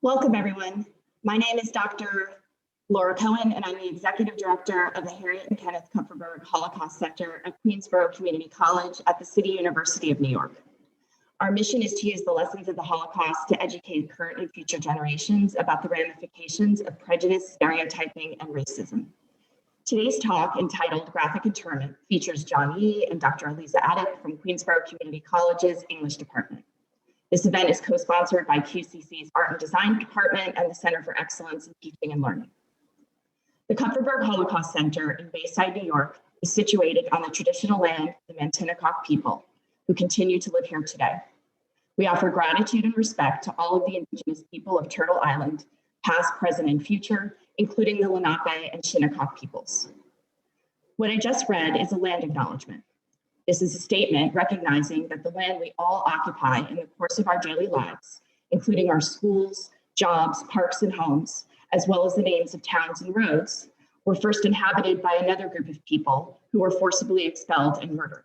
Welcome, everyone. My name is Dr. Laura Cohen, and I'm the Executive Director of the Harriet and Kenneth Kupferberg Holocaust Center at Queensborough Community College at the City University of New York. Our mission is to use the lessons of the Holocaust to educate current and future generations about the ramifications of prejudice, stereotyping, and racism. Today's talk, entitled Graphic Internment, features John Yee and Dr. Eliza Attic from Queensborough Community College's English Department. This event is co-sponsored by QCC's Art and Design Department and the Center for Excellence in Teaching and Learning. The Kupferberg Holocaust Center in Bayside, New York, is situated on the traditional land of the Mantinecock people, who continue to live here today. We offer gratitude and respect to all of the indigenous people of Turtle Island, past, present, and future, including the Lenape and Shinnecock peoples. What I just read is a land acknowledgement. This is a statement recognizing that the land we all occupy in the course of our daily lives, including our schools, jobs, parks, and homes, as well as the names of towns and roads, were first inhabited by another group of people who were forcibly expelled and murdered.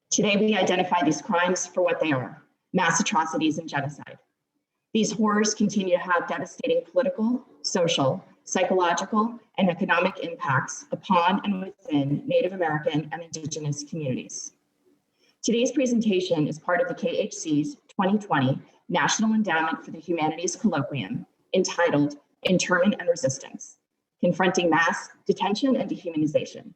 Today, we identify these crimes for what they are: mass atrocities and genocide. These horrors continue to have devastating political, social, psychological, and economic impacts upon and within Native American and Indigenous communities. Today's presentation is part of the KHC's 2020 National Endowment for the Humanities Colloquium, entitled Internment and Resistance: Confronting Mass Detention and Dehumanization.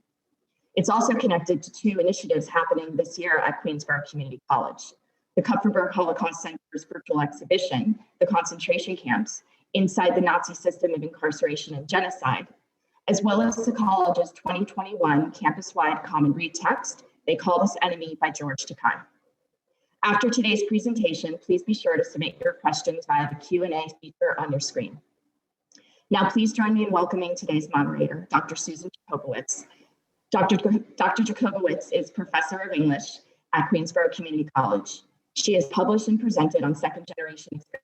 It's also connected to two initiatives happening this year at Queensborough Community College: the Kupferberg Holocaust Center's virtual exhibition, The Concentration Camps, Inside the Nazi System of Incarceration and Genocide, as well as the college's 2021 campus-wide common read text, They Called Us Enemy by George Takei. After today's presentation, please be sure to submit your questions via the Q&A feature on your screen. Now, please join me in welcoming today's moderator, Dr. Susan Jacobowitz. Dr. Jacobowitz is Professor of English at Queensborough Community College. She has published and presented on second-generation experience,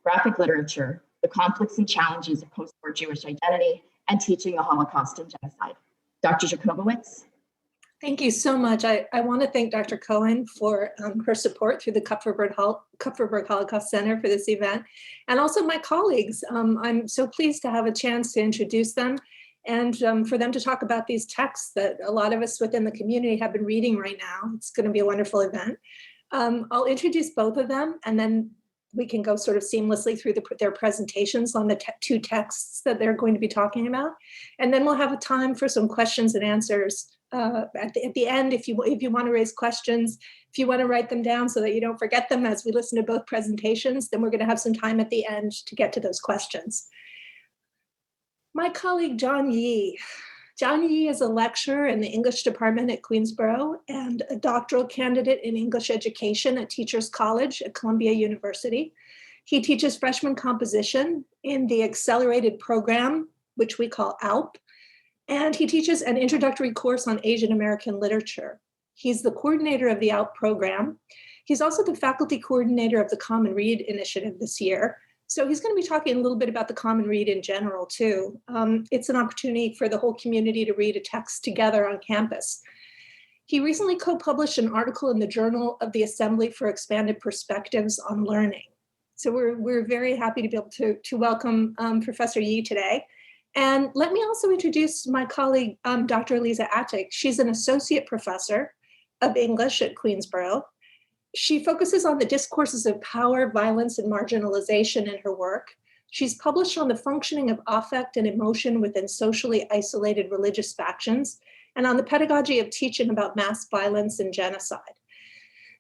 graphic literature, the conflicts and challenges of post-war Jewish identity, and teaching the Holocaust and genocide. Dr. Jacobowitz. Thank you so much. I want to thank Dr. Cohen for her support through the Kupferberg Holocaust Center for this event, and also my colleagues. I'm so pleased to have a chance to introduce them and for them to talk about these texts that a lot of us within the community have been reading right now. It's going to be a wonderful event. I'll introduce both of them, and then we can go sort of seamlessly through their presentations on the two texts that they're going to be talking about. And then we'll have a time for some questions and answers at the end. If you want to raise questions, if you want to write them down so that you don't forget them as we listen to both presentations, then we're going to have some time at the end to get to those questions. My colleague, John Yee. John Yee is a lecturer in the English department at Queensborough and a doctoral candidate in English education at Teachers College at Columbia University. He teaches freshman composition in the accelerated program, which we call ALP, and he teaches an introductory course on Asian American literature. He's the coordinator of the ALP program. He's also the faculty coordinator of the Common Read initiative this year. So he's going to be talking a little bit about the Common Read in general, too. It's an opportunity for the whole community to read a text together on campus. He recently co-published an article in the Journal of the Assembly for Expanded Perspectives on Learning. So we're very happy to be able to welcome Professor Yee today. And let me also introduce my colleague, Dr. Eliza Attic. She's an associate professor of English at Queensborough. She focuses on the discourses of power, violence, and marginalization in her work. She's published on the functioning of affect and emotion within socially isolated religious factions, and on the pedagogy of teaching about mass violence and genocide.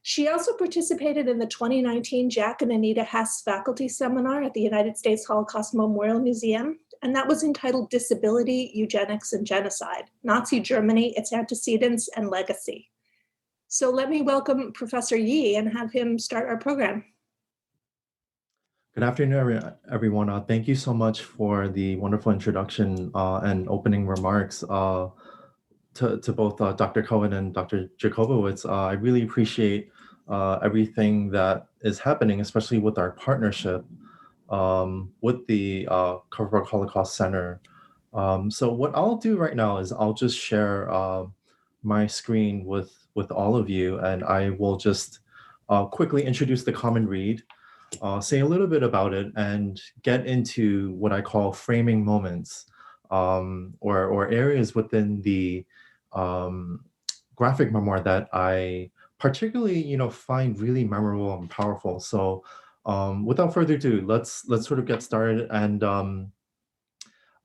She also participated in the 2019 Jack and Anita Hess faculty seminar at the United States Holocaust Memorial Museum, and that was entitled Disability, Eugenics, and Genocide: Nazi Germany, Its Antecedents, and Legacy. So let me welcome Professor Yee and have him start our program. Good afternoon, everyone. Thank you so much for the wonderful introduction and opening remarks to both Dr. Cohen and Dr. Jacobowitz. I really appreciate everything that is happening, especially with our partnership with the Kupferberg Holocaust Center. So what I'll do right now is I'll just share my screen with all of you, and I will just quickly introduce the Common Read. say a little bit about it and get into what I call framing moments, or areas within the um, graphic memoir that I particularly, find really memorable and powerful. So, without further ado, let's sort of get started. And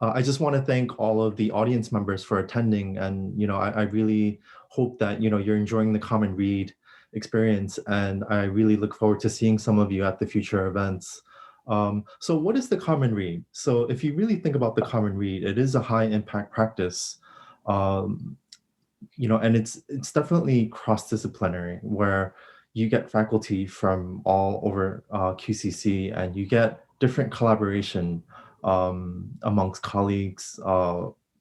I just want to thank all of the audience members for attending. And, I really hope that, you're enjoying the Common Read experience. And I really look forward to seeing some of you at the future events. So what is the Common Read? So if you really think about the Common Read, it is a high impact practice. Um, and it's definitely cross-disciplinary, where you get faculty from all over QCC, and you get different collaboration amongst colleagues,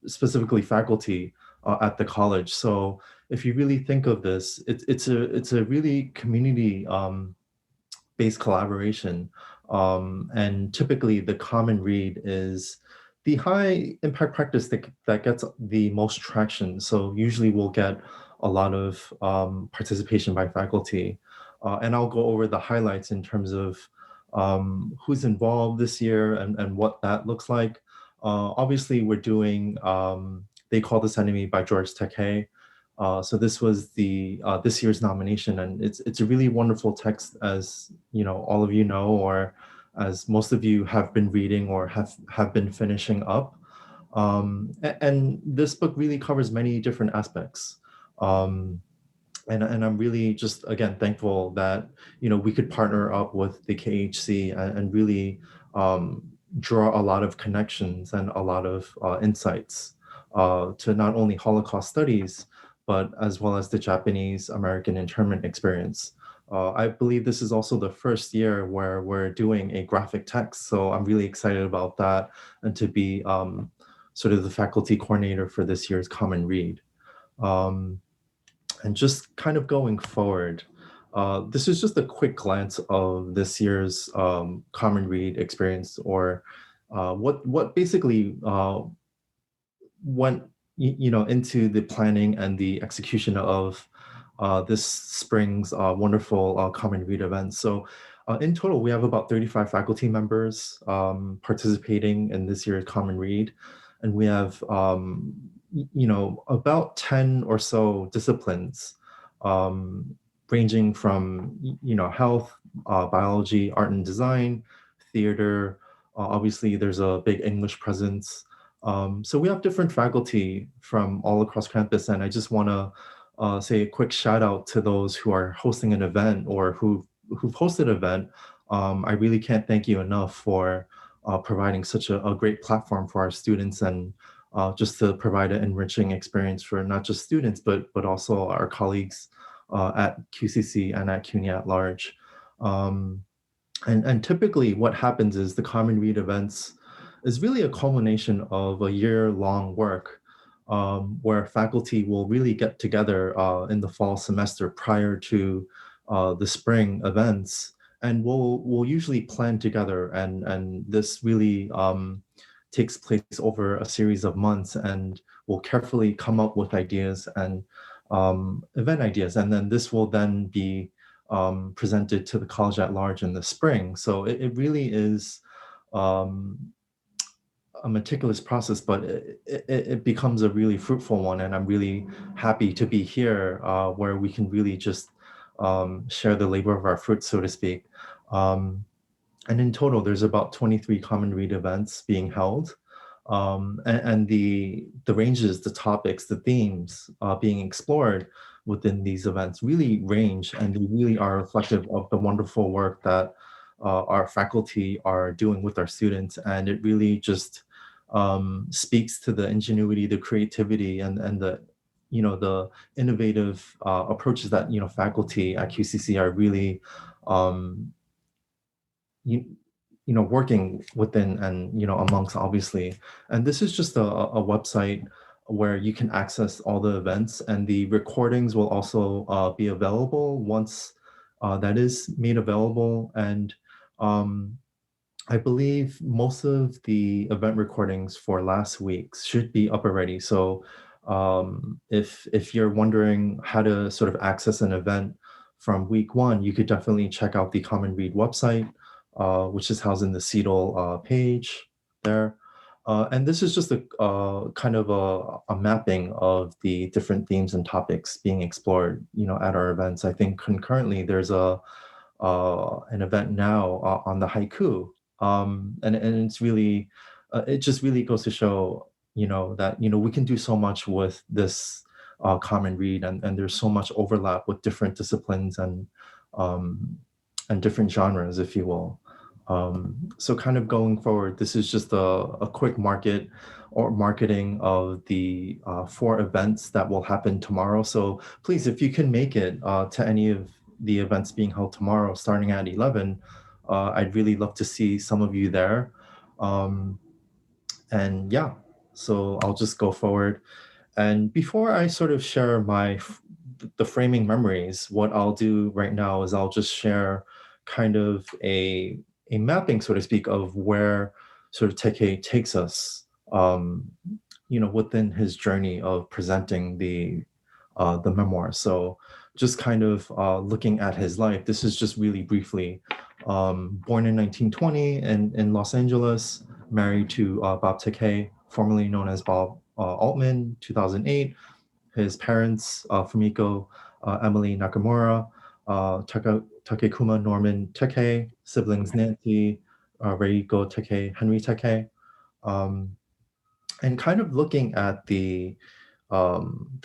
specifically faculty at the college. So if you really think of this, it's a really community based collaboration. And typically the Common Read is the high impact practice that gets the most traction. So usually we'll get a lot of participation by faculty. And I'll go over the highlights in terms of who's involved this year and what that looks like. Obviously, we're doing They Call This Enemy by George Takei. So this was the this year's nomination, and it's a really wonderful text, as all of you know, or as most of you have been reading or have been finishing up. And this book really covers many different aspects. And I'm really just, again, thankful that we could partner up with the KHC and really draw a lot of connections and a lot of insights to not only Holocaust studies, but as well as the Japanese American internment experience. I believe this is also the first year where we're doing a graphic text, so I'm really excited about that, and to be sort of the faculty coordinator for this year's Common Read. And just kind of going forward, this is just a quick glance of this year's Common Read experience, or what basically went into the planning and the execution of this spring's wonderful Common Read event. So in total, we have about 35 faculty members participating in this year's Common Read, and we have about 10 or so disciplines, ranging from health, biology, art and design, theater. Obviously, there's a big English presence. So we have different faculty from all across campus, and I just want to say a quick shout out to those who are hosting an event or who've hosted an event. I really can't thank you enough for providing such a great platform for our students, and just to provide an enriching experience for not just students, but also our colleagues at QCC and at CUNY at large. And typically what happens is the Common Read events is really a culmination of a year-long work, where faculty will really get together in the fall semester prior to the spring events, and we'll usually plan together, and this really takes place over a series of months, and we'll carefully come up with ideas and event ideas, and then this will then be presented to the college at large in the spring. So it really is a meticulous process, but it becomes a really fruitful one, and I'm really happy to be here where we can really just share the labor of our fruits, so to speak. And in total, there's about 23 Common Read events being held. And the ranges, the topics, the themes being explored within these events really range, and they really are reflective of the wonderful work that our faculty are doing with our students. And it really just speaks to the ingenuity, the creativity, and the the innovative approaches that faculty at QCC are really working within and amongst, obviously. And this is just a website where you can access all the events, and the recordings will also be available once that is made available. And I believe most of the event recordings for last week should be up already. So if you're wondering how to sort of access an event from week one, you could definitely check out the Common Read website. which is housed in the CETL page there. And this is just a kind of a mapping of the different themes and topics being explored, at our events. I think concurrently there's an event now on the haiku, and it's really, it just really goes to show, that we can do so much with this common read, and there's so much overlap with different disciplines and different genres, if you will. So kind of going forward, this is just a quick marketing of the 4 events that will happen tomorrow. So please, if you can make it to any of the events being held tomorrow, starting at 11, I'd really love to see some of you there. And yeah, so I'll just go forward. And before I sort of share the framing memories, what I'll do right now is I'll just share kind of a mapping, so to speak, of where sort of Teke takes us, within his journey of presenting the memoir. So just kind of looking at his life, this is just really briefly. Born in 1920 in Los Angeles, married to Bob Teke, formerly known as Bob Altman, 2008. His parents, Fumiko Emily Nakamura, Takekuma Norman Teke, siblings Nancy, Reiko Teke, Henry Teke. And kind of looking at the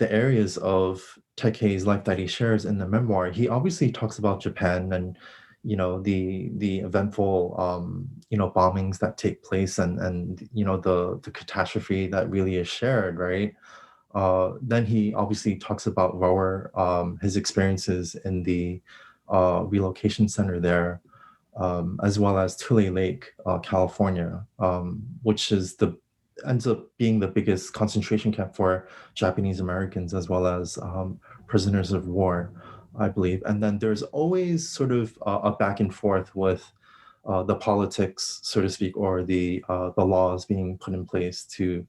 areas of Teke's life that he shares in the memoir, he obviously talks about Japan and the eventful bombings that take place and the catastrophe that really is shared, right? Then he obviously talks about Rower, his experiences in the relocation center there, as well as Tule Lake, California, which ends up being the biggest concentration camp for Japanese Americans, as well as prisoners of war, I believe. And then there's always sort of a back and forth with the politics, so to speak, or the laws being put in place to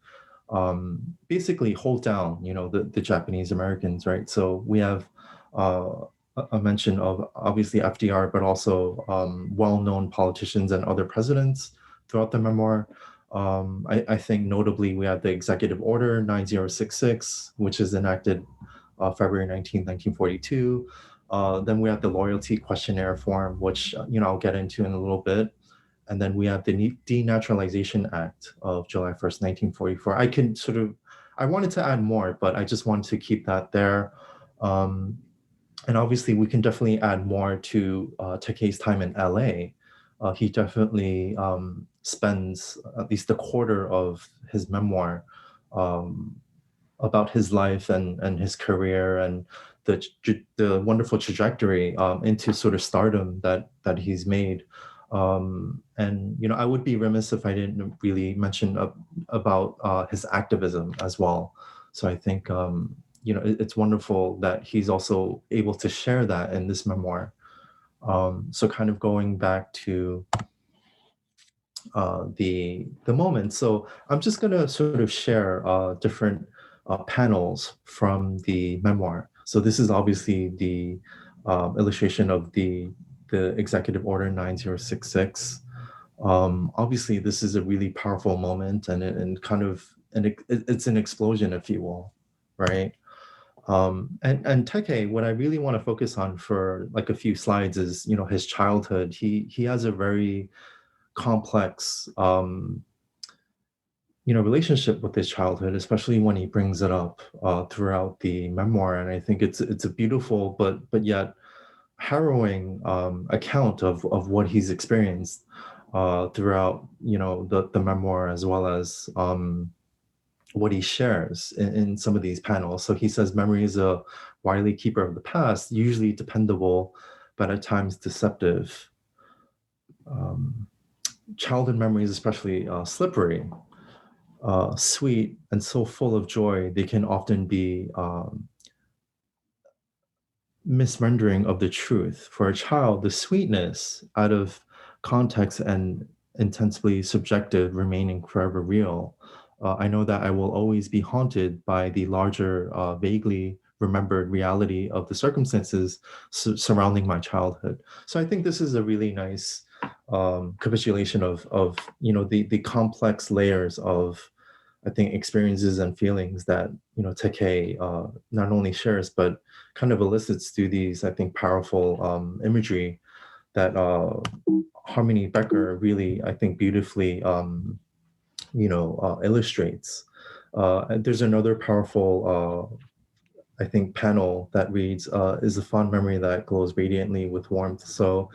basically hold down, the Japanese Americans, right? So we have a mention of obviously FDR, but also well-known politicians and other presidents throughout the memoir. I think notably we have the Executive Order 9066, which is enacted February 19th, 1942. Then we have the Loyalty Questionnaire form, which I'll get into in a little bit. And then we have the Denaturalization Act of July 1st, 1944. I wanted to add more, but I just wanted to keep that there. And obviously we can definitely add more to Take's time in LA. He definitely spends at least a quarter of his memoir about his life and his career and the wonderful trajectory into sort of stardom that he's made. And I would be remiss if I didn't really mention about his activism as well. So I think it's wonderful that he's also able to share that in this memoir. So kind of going back to the moment. So I'm just going to sort of share different panels from the memoir. So this is obviously the illustration of the Executive Order 9066. Obviously, this is a really powerful moment, and it's an explosion, if you will, right? And Teke, what I really want to focus on for like a few slides is his childhood. He has a very complex relationship with his childhood, especially when he brings it up throughout the memoir. And I think it's a beautiful but yet harrowing account of what he's experienced throughout the memoir, as well as what he shares in some of these panels. So he says memory is a wily keeper of the past, usually dependable, but at times deceptive. Childhood memories, especially slippery, sweet, and so full of joy, they can often be misrendering of the truth. For a child, the sweetness out of context and intensely subjective remaining forever real. I know that I will always be haunted by the larger, vaguely remembered reality of the circumstances surrounding my childhood. So I think this is a really nice capitulation of the complex layers of, I think, experiences and feelings that Takei not only shares but kind of elicits through these, I think, powerful imagery that Harmony Becker really, I think, beautifully illustrates. And there's another powerful I think panel that reads, is a fond memory that glows radiantly with warmth. So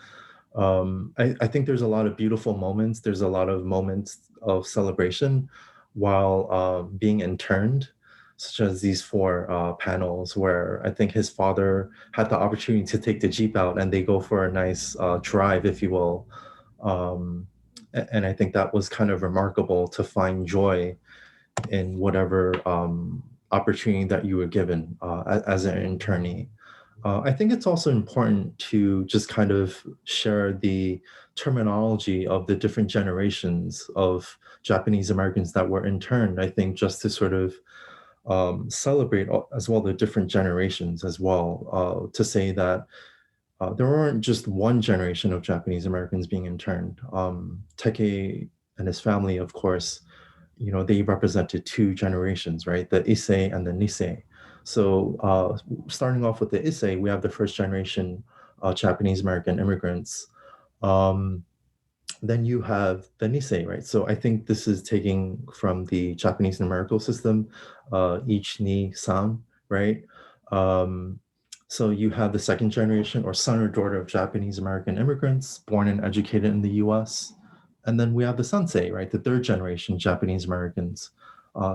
I think there's a lot of beautiful moments. There's a lot of moments of celebration while being interned, such as these four panels where I think his father had the opportunity to take the Jeep out and they go for a nice drive, if you will. And I think that was kind of remarkable to find joy in whatever opportunity that you were given as an internee. I think it's also important to just kind of share the terminology of the different generations of Japanese Americans that were interned. I think just to sort of celebrate as well the different generations as well, to say that there weren't just one generation of Japanese Americans being interned. Teke and his family, of course, they represented two generations, right? The Issei and the Nisei. So starting off with the Issei, we have the first generation Japanese American immigrants. Then you have the Nisei, right? So I think this is taking from the Japanese numerical system, Ich, Ni, San, right? So you have the second generation or son or daughter of Japanese American immigrants born and educated in the US. And then we have the Sansei, right? The third generation Japanese Americans,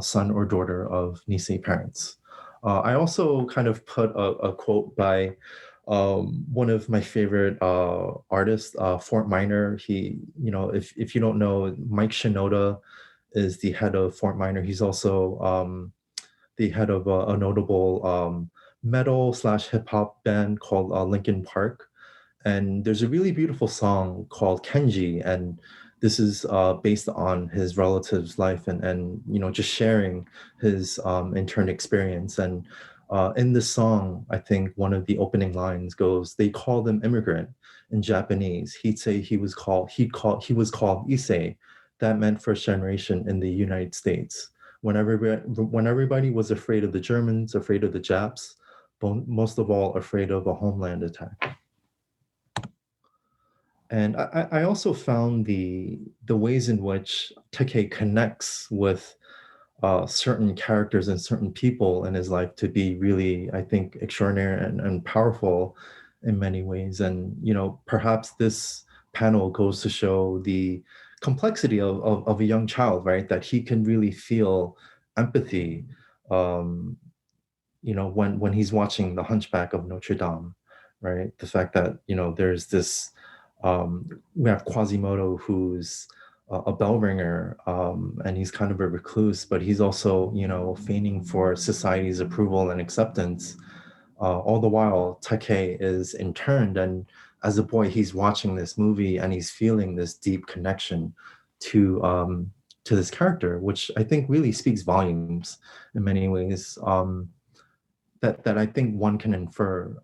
son or daughter of Nisei parents. I also kind of put a quote by one of my favorite artists, Fort Minor. He, if you don't know, Mike Shinoda is the head of Fort Minor. He's also the head of a notable metal / hip hop band called Linkin Park. And there's a really beautiful song called Kenji, and this is based on his relative's life and just sharing his intern experience. And in this song, I think one of the opening lines goes, "They call them immigrant in Japanese. He'd say he was called Issei. That meant first generation in the United States. When everybody was afraid of the Germans, afraid of the Japs, but most of all afraid of a homeland attack." And I also found the ways in which Teke connects with certain characters and certain people in his life to be really, I think, extraordinary and powerful in many ways. And perhaps this panel goes to show the complexity of a young child, right? That he can really feel empathy, when he's watching The Hunchback of Notre Dame, right? The fact that there's this. We have Quasimodo, who's a bell ringer, and he's kind of a recluse, but he's also, feigning for society's approval and acceptance. All the while, Take is interned, and as a boy, he's watching this movie and he's feeling this deep connection to this character, which I think really speaks volumes in many ways. That I think one can infer.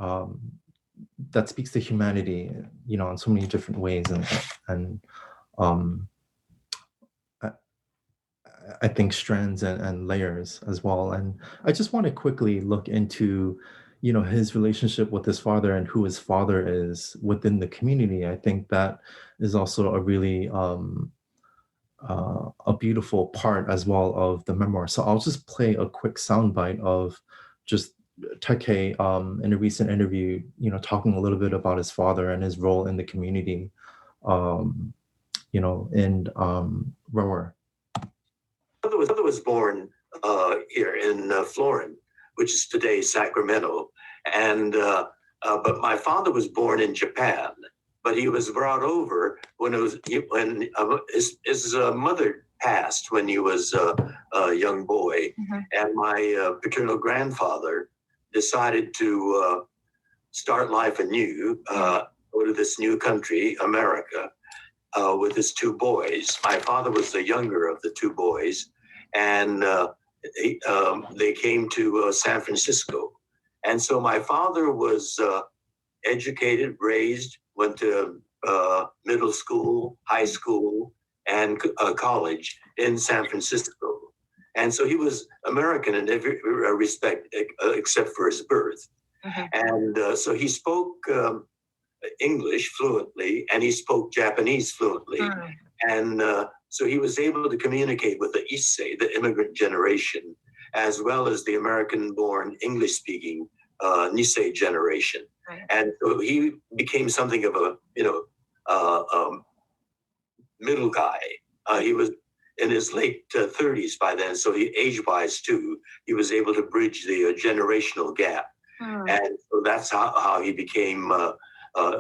That speaks to humanity, in so many different ways, and I think strands and layers as well. And I just want to quickly look into, his relationship with his father and who his father is within the community. I think that is also a really a beautiful part as well of the memoir. So I'll just play a quick soundbite of just Take in a recent interview, talking a little bit about his father and his role in the community, in Rower. My father was born here in Florin, which is today Sacramento, and but my father was born in Japan. But he was brought over when his mother passed when he was a young boy, and my paternal grandfather decided to start life anew, go to this new country, America, with his two boys. My father was the younger of the two boys, and they came to San Francisco. And so my father was educated, raised, went to middle middle school, high school, and college in San Francisco. And so he was American in every respect, except for his birth. And so he spoke English fluently, and he spoke Japanese fluently. And so he was able to communicate with the Issei, the immigrant generation, as well as the American-born English-speaking Nisei generation. And so he became something of a, middle guy. He was in his late 30s by then, so he age-wise too, he was able to bridge the generational gap. And so that's how he became,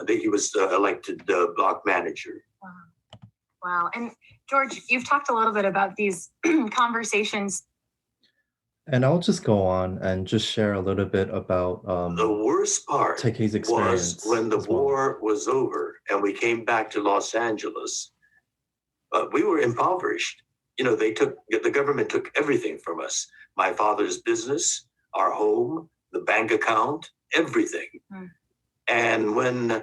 he was elected block manager. Wow. And George, you've talked a little bit about these conversations. And I'll just go on and just share a little bit about the worst part Takei's experience was when the as well. war was over and we came back to Los Angeles. We were impoverished. The government took everything from us. My father's business, our home, the bank account, everything. And when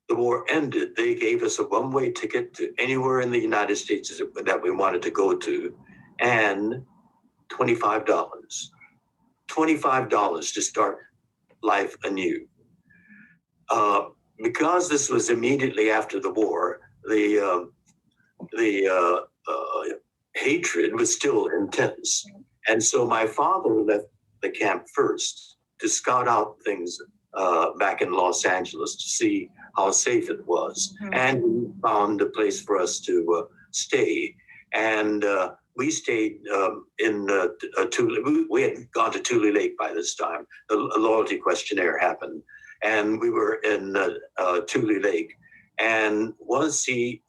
the war ended, they gave us a one-way ticket to anywhere in the United States that we wanted to go to, and $25. $25 to start life anew. Because this was immediately after the war, the hatred was still intense. And so my father left the camp first to scout out things back in Los Angeles to see how safe it was. And we found a place for us to stay. And we stayed in Tule. We had gone to Tule Lake by this time. The loyalty questionnaire happened. And we were in Tule Lake. And once he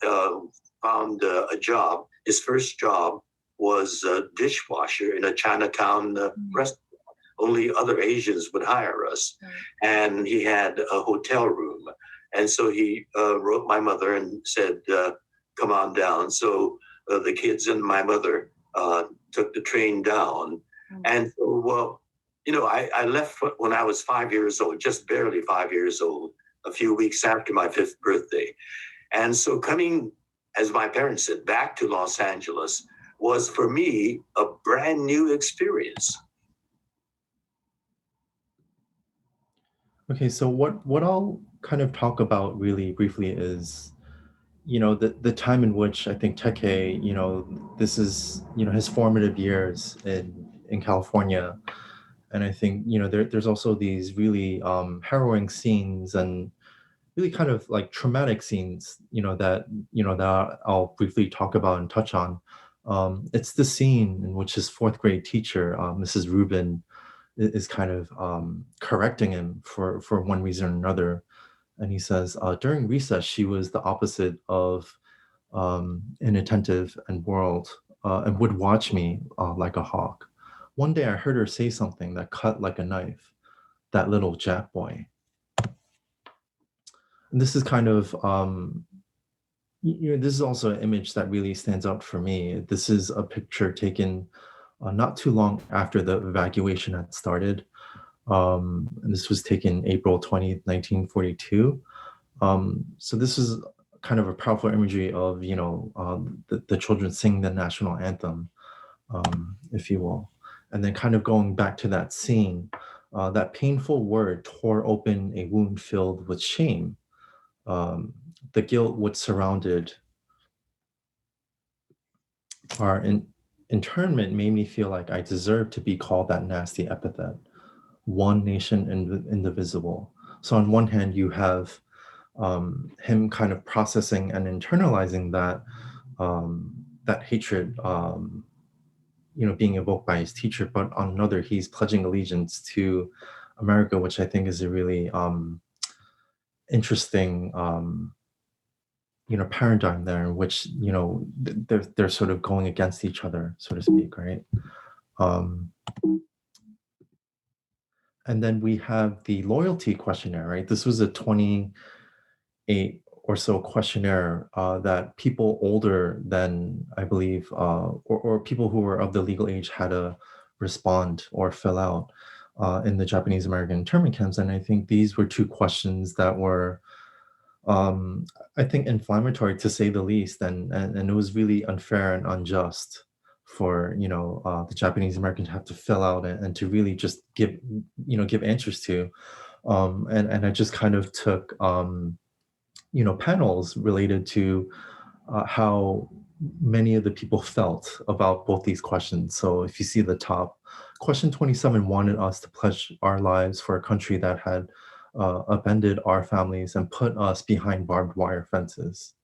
found a job, his first job was a dishwasher in a Chinatown restaurant. Only other Asians would hire us. And he had a hotel room. And so he wrote my mother and said, come on down. So the kids and my mother took the train down. And so, I left when I was 5 years old, just barely 5 years old, a few weeks after my 5th birthday. And so coming, as my parents said, back to Los Angeles was for me a brand new experience. Okay, so what I'll kind of talk about really briefly is, the time in which I think Takei, this is, his formative years in California. And I think, there's also these really harrowing scenes and really kind of like traumatic scenes, that I'll briefly talk about and touch on. It's the scene in which his 4th grade teacher, Mrs. Rubin, is kind of correcting him for one reason or another. And he says, during recess, she was the opposite of inattentive and and would watch me like a hawk. One day I heard her say something that cut like a knife, that little Jap boy. And this is kind of, this is also an image that really stands out for me. This is a picture taken not too long after the evacuation had started. And this was taken April 20th, 1942. So this is kind of a powerful imagery of, the children singing the national anthem, if you will. And then kind of going back to that scene, that painful word tore open a wound filled with shame. The guilt which surrounded our internment made me feel like I deserved to be called that nasty epithet, one nation indivisible. So on one hand, you have him kind of processing and internalizing that hatred, being evoked by his teacher, but on another, he's pledging allegiance to America, which I think is a really interesting paradigm there, in which they're sort of going against each other, so to speak, right? And then we have the loyalty questionnaire, right? This was a 28 or so questionnaire that people older than, I believe, or people who were of the legal age had to respond or fill out in the Japanese American internment camps. And I think these were 2 questions that were I think inflammatory to say the least, and it was really unfair and unjust for the Japanese Americans to have to fill out and to really just give answers to, and I just kind of took panels related to how many of the people felt about both these questions. So if you see the top, question 27 wanted us to pledge our lives for a country that had upended our families and put us behind barbed wire fences.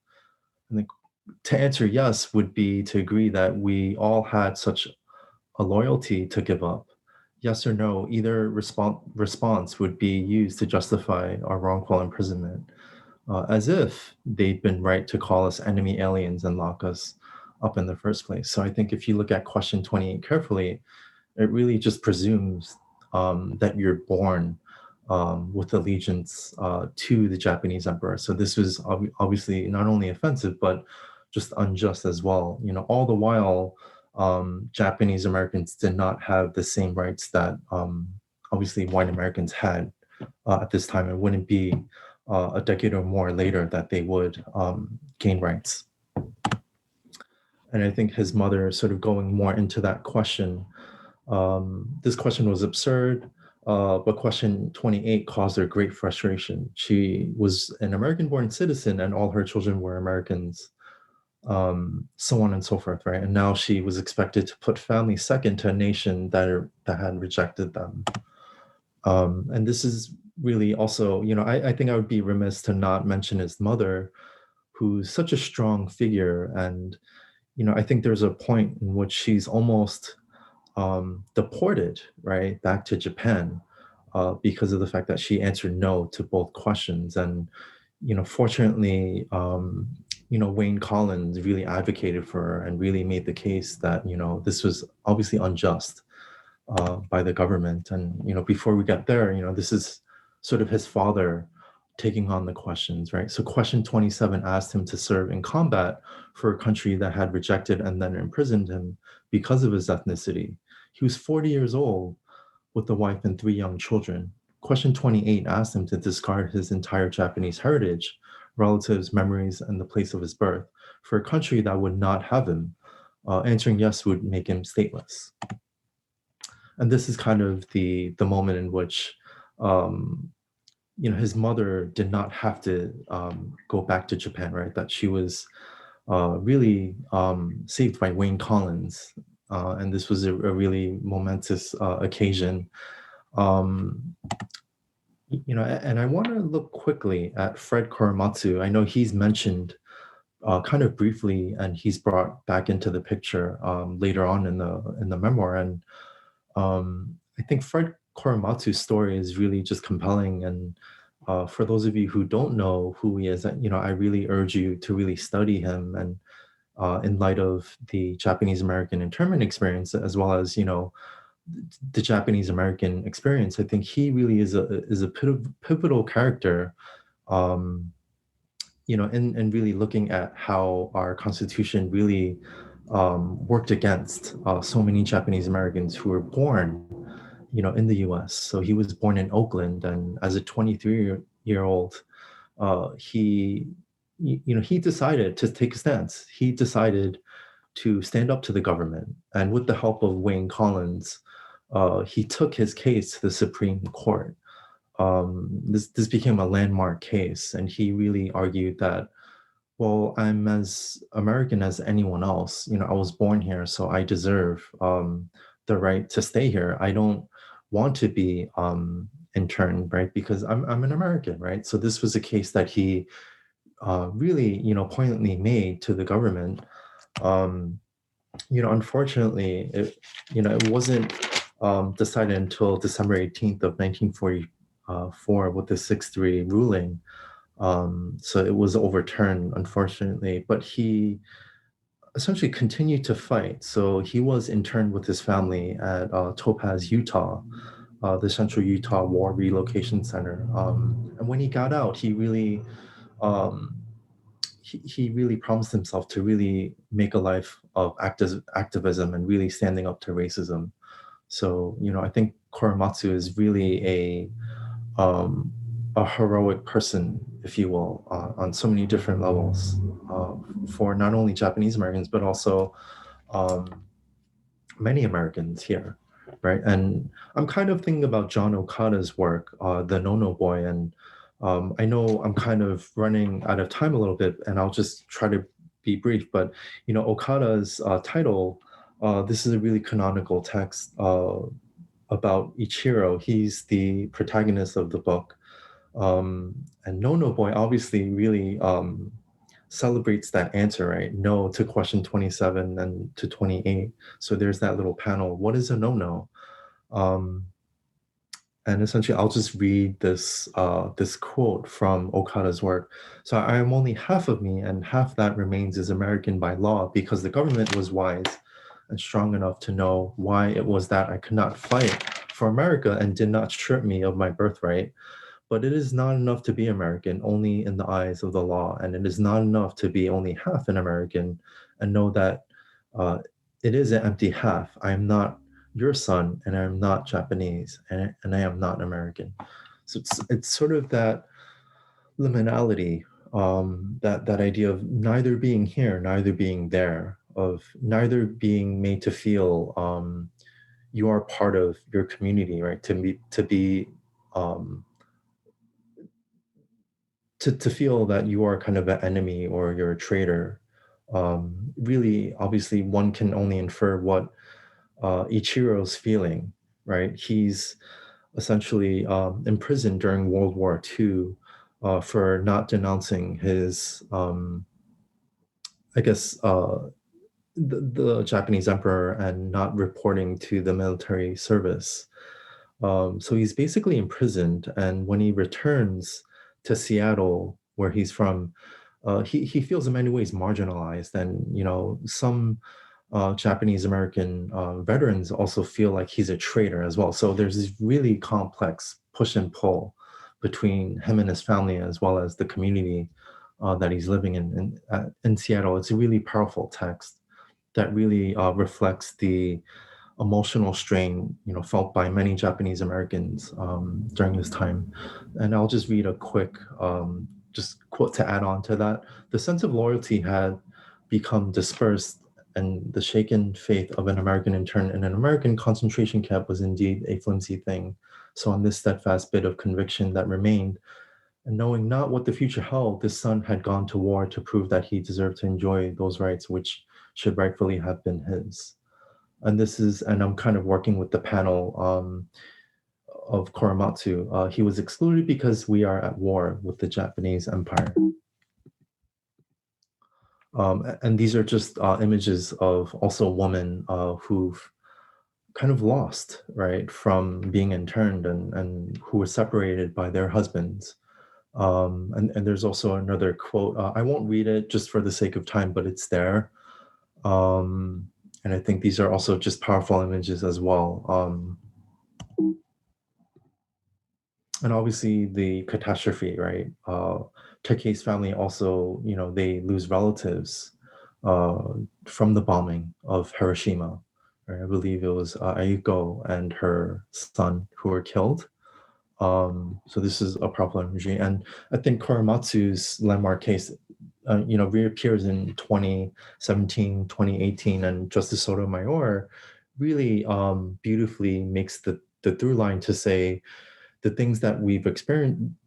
And to answer yes would be to agree that we all had such a loyalty to give up. Yes or no, either response would be used to justify our wrongful imprisonment, as if they'd been right to call us enemy aliens and lock us up in the first place. So I think if you look at question 28 carefully, it really just presumes that you're born with allegiance to the Japanese emperor. So this was obviously not only offensive, but just unjust as well. All the while, Japanese Americans did not have the same rights that obviously white Americans had at this time. It wouldn't be a decade or more later that they would gain rights. And I think his mother, sort of going more into that question, this question was absurd, but question 28 caused her great frustration. She was an American-born citizen and all her children were Americans, so on and so forth, right? And now she was expected to put family second to a nation that had rejected them. And this is really also, I think I would be remiss to not mention his mother, who's such a strong figure. And, I think there's a point in which she's almost deported, right, back to Japan because of the fact that she answered no to both questions. And, fortunately, Wayne Collins really advocated for her and really made the case that, this was obviously unjust by the government. And, before we get there, this is sort of his father taking on the questions, right? So question 27 asked him to serve in combat for a country that had rejected and then imprisoned him because of his ethnicity. He was 40 years old with a wife and 3 young children. Question 28 asked him to discard his entire Japanese heritage, relatives, memories, and the place of his birth for a country that would not have him. Answering yes would make him stateless. And this is kind of the moment in which his mother did not have to go back to Japan, right? That she was really saved by Wayne Collins. And this was a really momentous occasion. And I want to look quickly at Fred Korematsu. I know he's mentioned kind of briefly, and he's brought back into the picture later on in the memoir. And I think Fred Korematsu's story is really just compelling. And for those of you who don't know who he is, I really urge you to really study him. And in light of the Japanese American internment experience, as well as the Japanese American experience, I think he really is a pivotal character. In really looking at how our Constitution really worked against so many Japanese Americans who were born in the US. So he was born in Oakland, and as a 23-year-old, he decided to take a stance. He decided to stand up to the government, and with the help of Wayne Collins, he took his case to the Supreme Court. This became a landmark case, and he really argued that, well, I'm as American as anyone else. I was born here, so I deserve the right to stay here. I don't want to be interned, right? Because I'm an American, right? So this was a case that he really, poignantly made to the government. Unfortunately, it wasn't decided until December 18th of 1944 with the 6-3 ruling. So it was overturned, unfortunately, but he essentially continued to fight. So he was interned with his family at Topaz, Utah, the Central Utah War Relocation Center. And when he got out, he really he really promised himself to really make a life of activism and really standing up to racism. So, I think Korematsu is really a a heroic person, if you will, on so many different levels for not only Japanese Americans, but also many Americans here, right? And I'm kind of thinking about John Okada's work, The No-No Boy, and I know I'm kind of running out of time a little bit, and I'll just try to be brief, but Okada's title, this is a really canonical text about Ichiro. He's the protagonist of the book. And No Boy obviously really celebrates that answer, right? No to question 27 and to 28. So there's that little panel. What is a no-no? And essentially, I'll just read this this quote from Okada's work. So I am only half of me, and half that remains is American by law, because the government was wise and strong enough to know why it was that I could not fight for America and did not strip me of my birthright. But it is not enough to be American only in the eyes of the law, and it is not enough to be only half an American and know that it is an empty half. I am not your son, and I am not Japanese, and I am not American. So it's sort of that liminality, that idea of neither being here, neither being there, of neither being made to feel you are part of your community, right? To feel that you are kind of an enemy or you're a traitor. Really, obviously, one can only infer what Ichiro's feeling, right? He's essentially imprisoned during World War II for not denouncing his, I guess, the Japanese emperor and not reporting to the military service. So he's basically imprisoned, and when he returns to Seattle, where he's from, he feels in many ways marginalized, and some Japanese American veterans also feel like he's a traitor as well. So there's this really complex push and pull between him and his family, as well as the community that he's living in Seattle. It's a really powerful text that really reflects the emotional strain, felt by many Japanese Americans during this time. And I'll just read a quick just quote to add on to that. The sense of loyalty had become dispersed, and the shaken faith of an American intern in an American concentration camp was indeed a flimsy thing. So on this steadfast bit of conviction that remained, and knowing not what the future held, this son had gone to war to prove that he deserved to enjoy those rights which should rightfully have been his. And I'm kind of working with the panel of Korematsu. He was excluded because we are at war with the Japanese Empire. And these are just images of also women who've kind of lost, right, from being interned and who were separated by their husbands. And there's also another quote. I won't read it just for the sake of time, but it's there. And I think these are also just powerful images as well. And obviously the catastrophe, right? Takei's family also, they lose relatives from the bombing of Hiroshima. Right? I believe it was Aiko and her son who were killed. So this is a powerful imagery. And I think Korematsu's landmark case reappears in 2017, 2018, and Justice Sotomayor really beautifully makes the through line to say the things that we've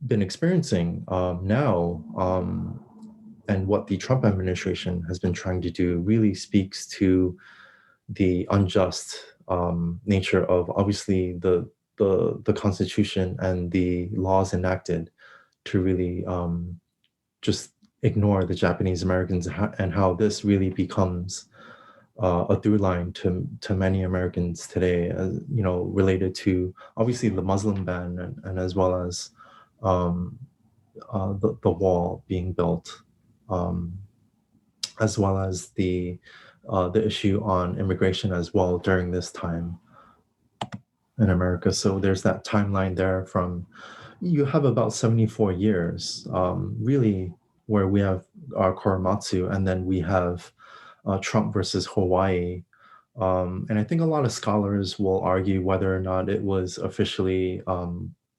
been experiencing now and what the Trump administration has been trying to do really speaks to the unjust nature of obviously the Constitution and the laws enacted to really just ignore the Japanese Americans, and how this really becomes a through line to many Americans today, related to obviously the Muslim ban and as well as the wall being built, as well as the issue on immigration as well during this time in America. So there's that timeline there from, you have about 74 years, really, where we have our Korematsu, and then we have Trump versus Hawaii. And I think a lot of scholars will argue whether or not it was officially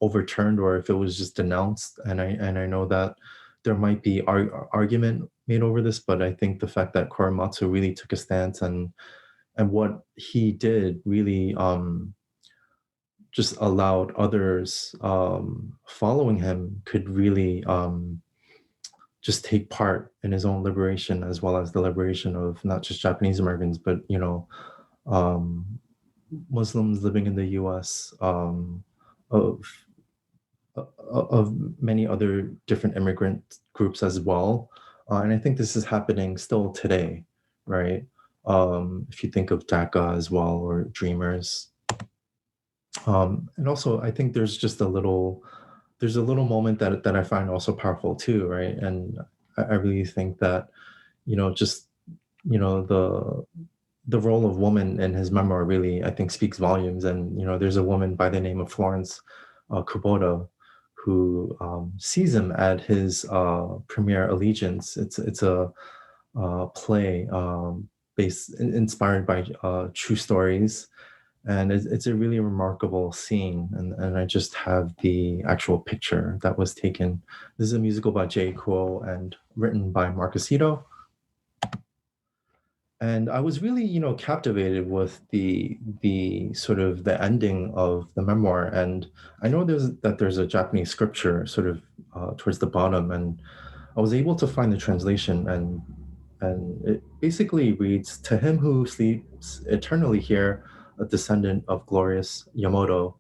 overturned or if it was just denounced. And I know that there might be argument made over this, but I think the fact that Korematsu really took a stance and what he did really just allowed others following him could really just take part in his own liberation, as well as the liberation of not just Japanese Americans, but um, Muslims living in the U.S., of many other different immigrant groups as well. And I think this is happening still today, right? If you think of DACA as well, or Dreamers. And also, I think there's a little moment that I find also powerful too, right? And I really think that, just, the role of woman in his memoir really, I think, speaks volumes. And, there's a woman by the name of Florence Kubota who sees him at his premiere Allegiance. It's a play inspired by true stories. And it's a really remarkable scene. And I just have the actual picture that was taken. This is a musical by Jay Kuo and written by Marcus Ito. And I was really, captivated with the sort of the ending of the memoir. And I know there's a Japanese scripture sort of towards the bottom, and I was able to find the translation, and it basically reads, "To him who sleeps eternally here, a descendant of glorious Yamato,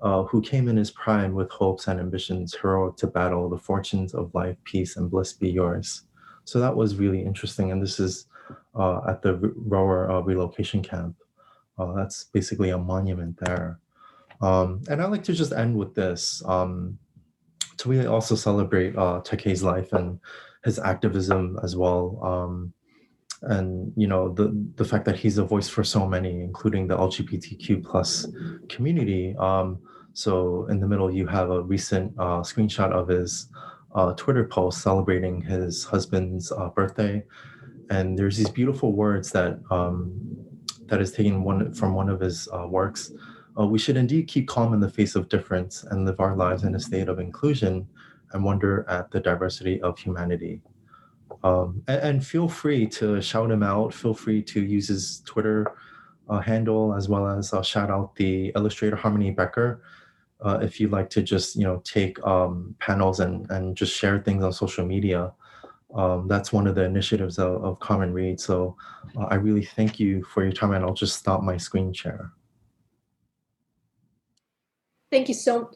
who came in his prime with hopes and ambitions, heroic to battle, the fortunes of life, peace, and bliss be yours." So that was really interesting. And this is at the Rower relocation camp. That's basically a monument there. And I like to just end with this, to really also celebrate Takei's life and his activism as well. And the fact that he's a voice for so many, including the LGBTQ plus community. So in the middle, you have a recent screenshot of his Twitter post celebrating his husband's birthday. And there's these beautiful words that is taken from one of his works. We should indeed keep calm in the face of difference and live our lives in a state of inclusion and wonder at the diversity of humanity. And feel free to shout him out. Feel free to use his Twitter handle, as well as shout out the illustrator Harmony Becker. If you'd like to just take panels and just share things on social media. That's one of the initiatives of Common Read. So I really thank you for your time, and I'll just stop my screen share. Thank you so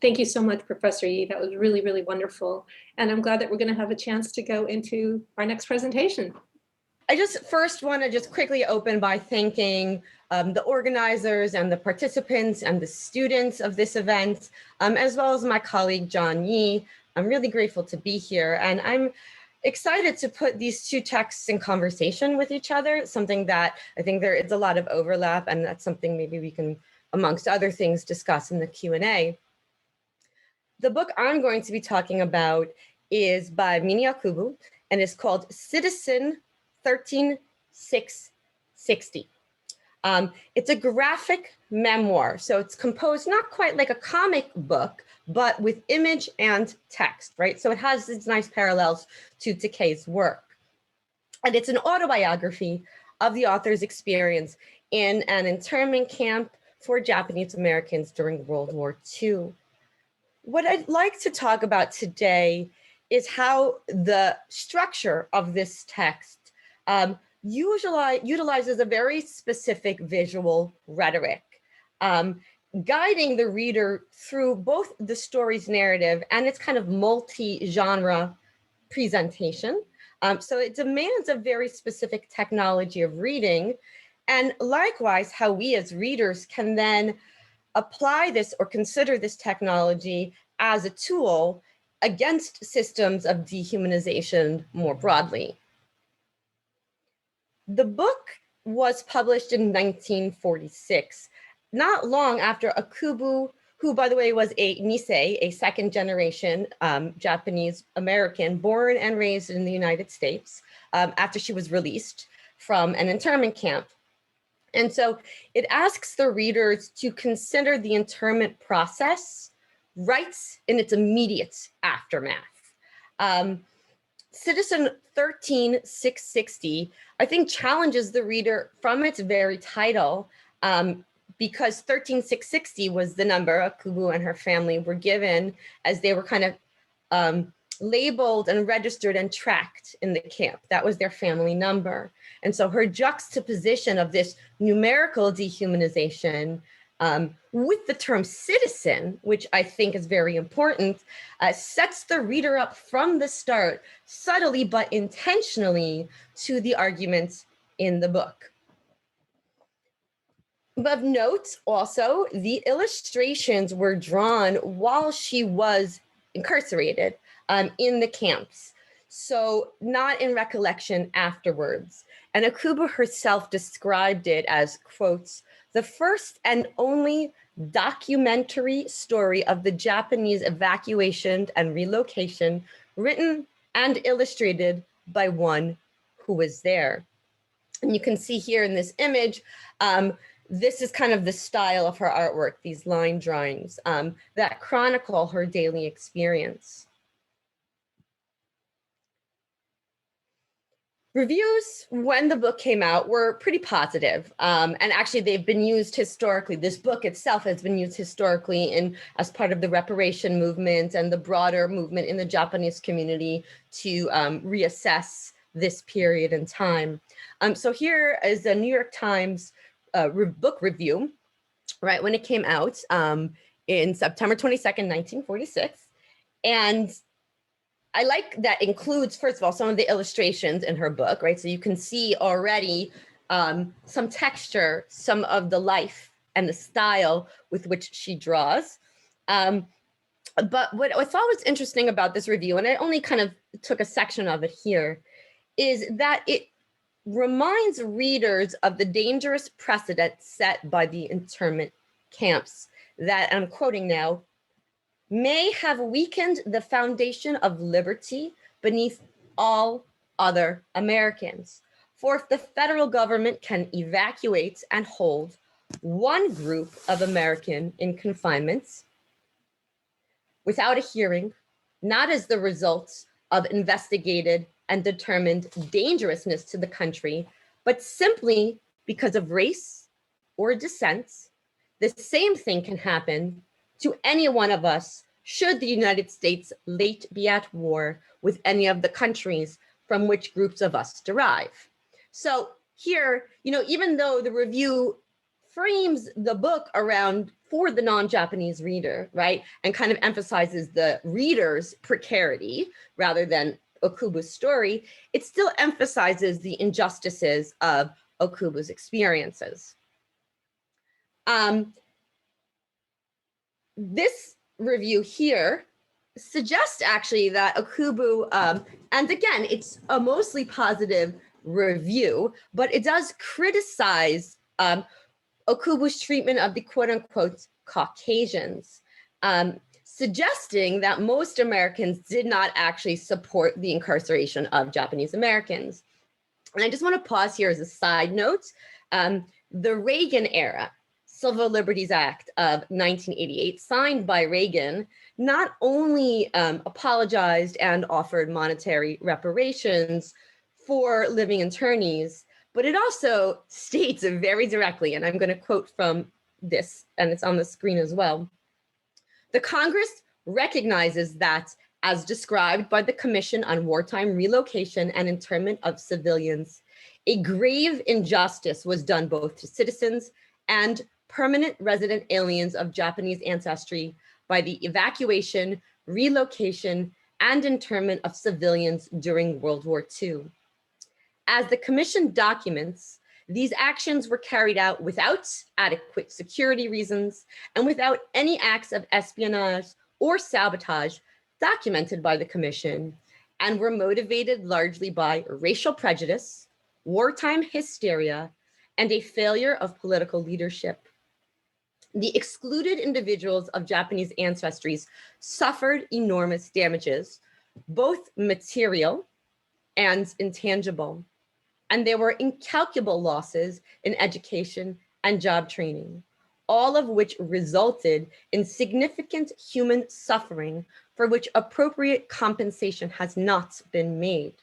much, Professor Yi. That was really, really wonderful. And I'm glad that we're going to have a chance to go into our next presentation. I just first want to just quickly open by thanking the organizers and the participants and the students of this event, as well as my colleague, John Yi. I'm really grateful to be here. And I'm excited to put these two texts in conversation with each other, something that I think there is a lot of overlap, and that's something maybe we can, amongst other things, discuss in the Q&A. The book I'm going to be talking about is by Minya Kubu and is called Citizen 13660. It's a graphic memoir, so it's composed not quite like a comic book, but with image and text, right? So it has these nice parallels to Takei's work. And it's an autobiography of the author's experience in an internment camp for Japanese Americans during World War II. What I'd like to talk about today is how the structure of this text utilizes a very specific visual rhetoric, guiding the reader through both the story's narrative and its kind of multi-genre presentation. So it demands a very specific technology of reading, and likewise how we as readers can then apply this or consider this technology as a tool against systems of dehumanization more broadly. The book was published in 1946, not long after Akubu, who, by the way, was a Nisei, a second generation Japanese American born and raised in the United States, after she was released from an internment camp. And so it asks the readers to consider the internment process writes in its immediate aftermath. Citizen 13660, I think, challenges the reader from its very title, because 13660 was the number Okubo and her family were given as they were kind of labeled and registered and tracked in the camp. That was their family number. And so her juxtaposition of this numerical dehumanization with the term citizen, which I think is very important, sets the reader up from the start, subtly but intentionally, to the arguments in the book. But of note also, the illustrations were drawn while she was incarcerated in the camps, so not in recollection afterwards. And Okubo herself described it as, quote, the first and only documentary story of the Japanese evacuation and relocation, written and illustrated by one who was there. And you can see here in this image, this is kind of the style of her artwork, these line drawings that chronicle her daily experience. Reviews when the book came out were pretty positive. And actually they've been used historically. This book itself has been used historically as part of the reparation movement and the broader movement in the Japanese community to reassess this period in time. So here is a New York Times book review, right, when it came out in September 22nd, 1946. And I like that includes, first of all, some of the illustrations in her book, right? So you can see already some texture, some of the life and the style with which she draws. But what I thought was interesting about this review, and I only kind of took a section of it here, is that it reminds readers of the dangerous precedent set by the internment camps that, and I'm quoting now, may have weakened the foundation of liberty beneath all other Americans. For if the federal government can evacuate and hold one group of American in confinement without a hearing, not as the result of investigated and determined dangerousness to the country, but simply because of race or descent, the same thing can happen to any one of us should the United States late be at war with any of the countries from which groups of us derive. So here, even though the review frames the book around for the non-Japanese reader, right, and kind of emphasizes the reader's precarity rather than Okubo's story, it still emphasizes the injustices of Okubo's experiences. This review here suggests actually that Okubo, and again, it's a mostly positive review, but it does criticize Okubo's treatment of the quote unquote Caucasians, suggesting that most Americans did not actually support the incarceration of Japanese Americans. And I just want to pause here as a side note. The Reagan era Civil Liberties Act of 1988, signed by Reagan, not only apologized and offered monetary reparations for living internees, but it also states very directly, and I'm going to quote from this, and it's on the screen as well. The Congress recognizes that, as described by the Commission on Wartime Relocation and Internment of Civilians, a grave injustice was done both to citizens and permanent resident aliens of Japanese ancestry by the evacuation, relocation, and internment of civilians during World War II. As the Commission documents, these actions were carried out without adequate security reasons and without any acts of espionage or sabotage documented by the Commission, and were motivated largely by racial prejudice, wartime hysteria, and a failure of political leadership. The excluded individuals of Japanese ancestries suffered enormous damages, both material and intangible, and there were incalculable losses in education and job training. all of which resulted in significant human suffering for which appropriate compensation has not been made.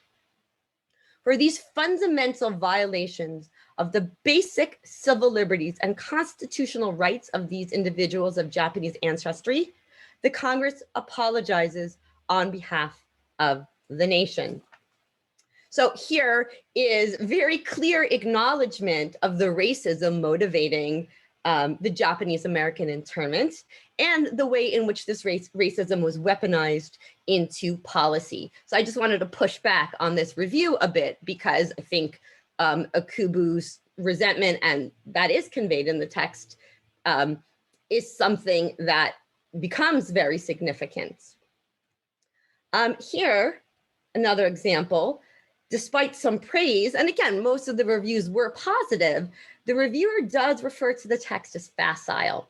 For these fundamental violations of the basic civil liberties and constitutional rights of these individuals of Japanese ancestry, the Congress apologizes on behalf of the nation. So here is very clear acknowledgement of the racism motivating the Japanese American internment and the way in which this racism was weaponized into policy. So I just wanted to push back on this review a bit because I think Akubu's resentment, and that is conveyed in the text, is something that becomes very significant. Here, another example. Despite some praise, and again, most of the reviews were positive, the reviewer does refer to the text as facile.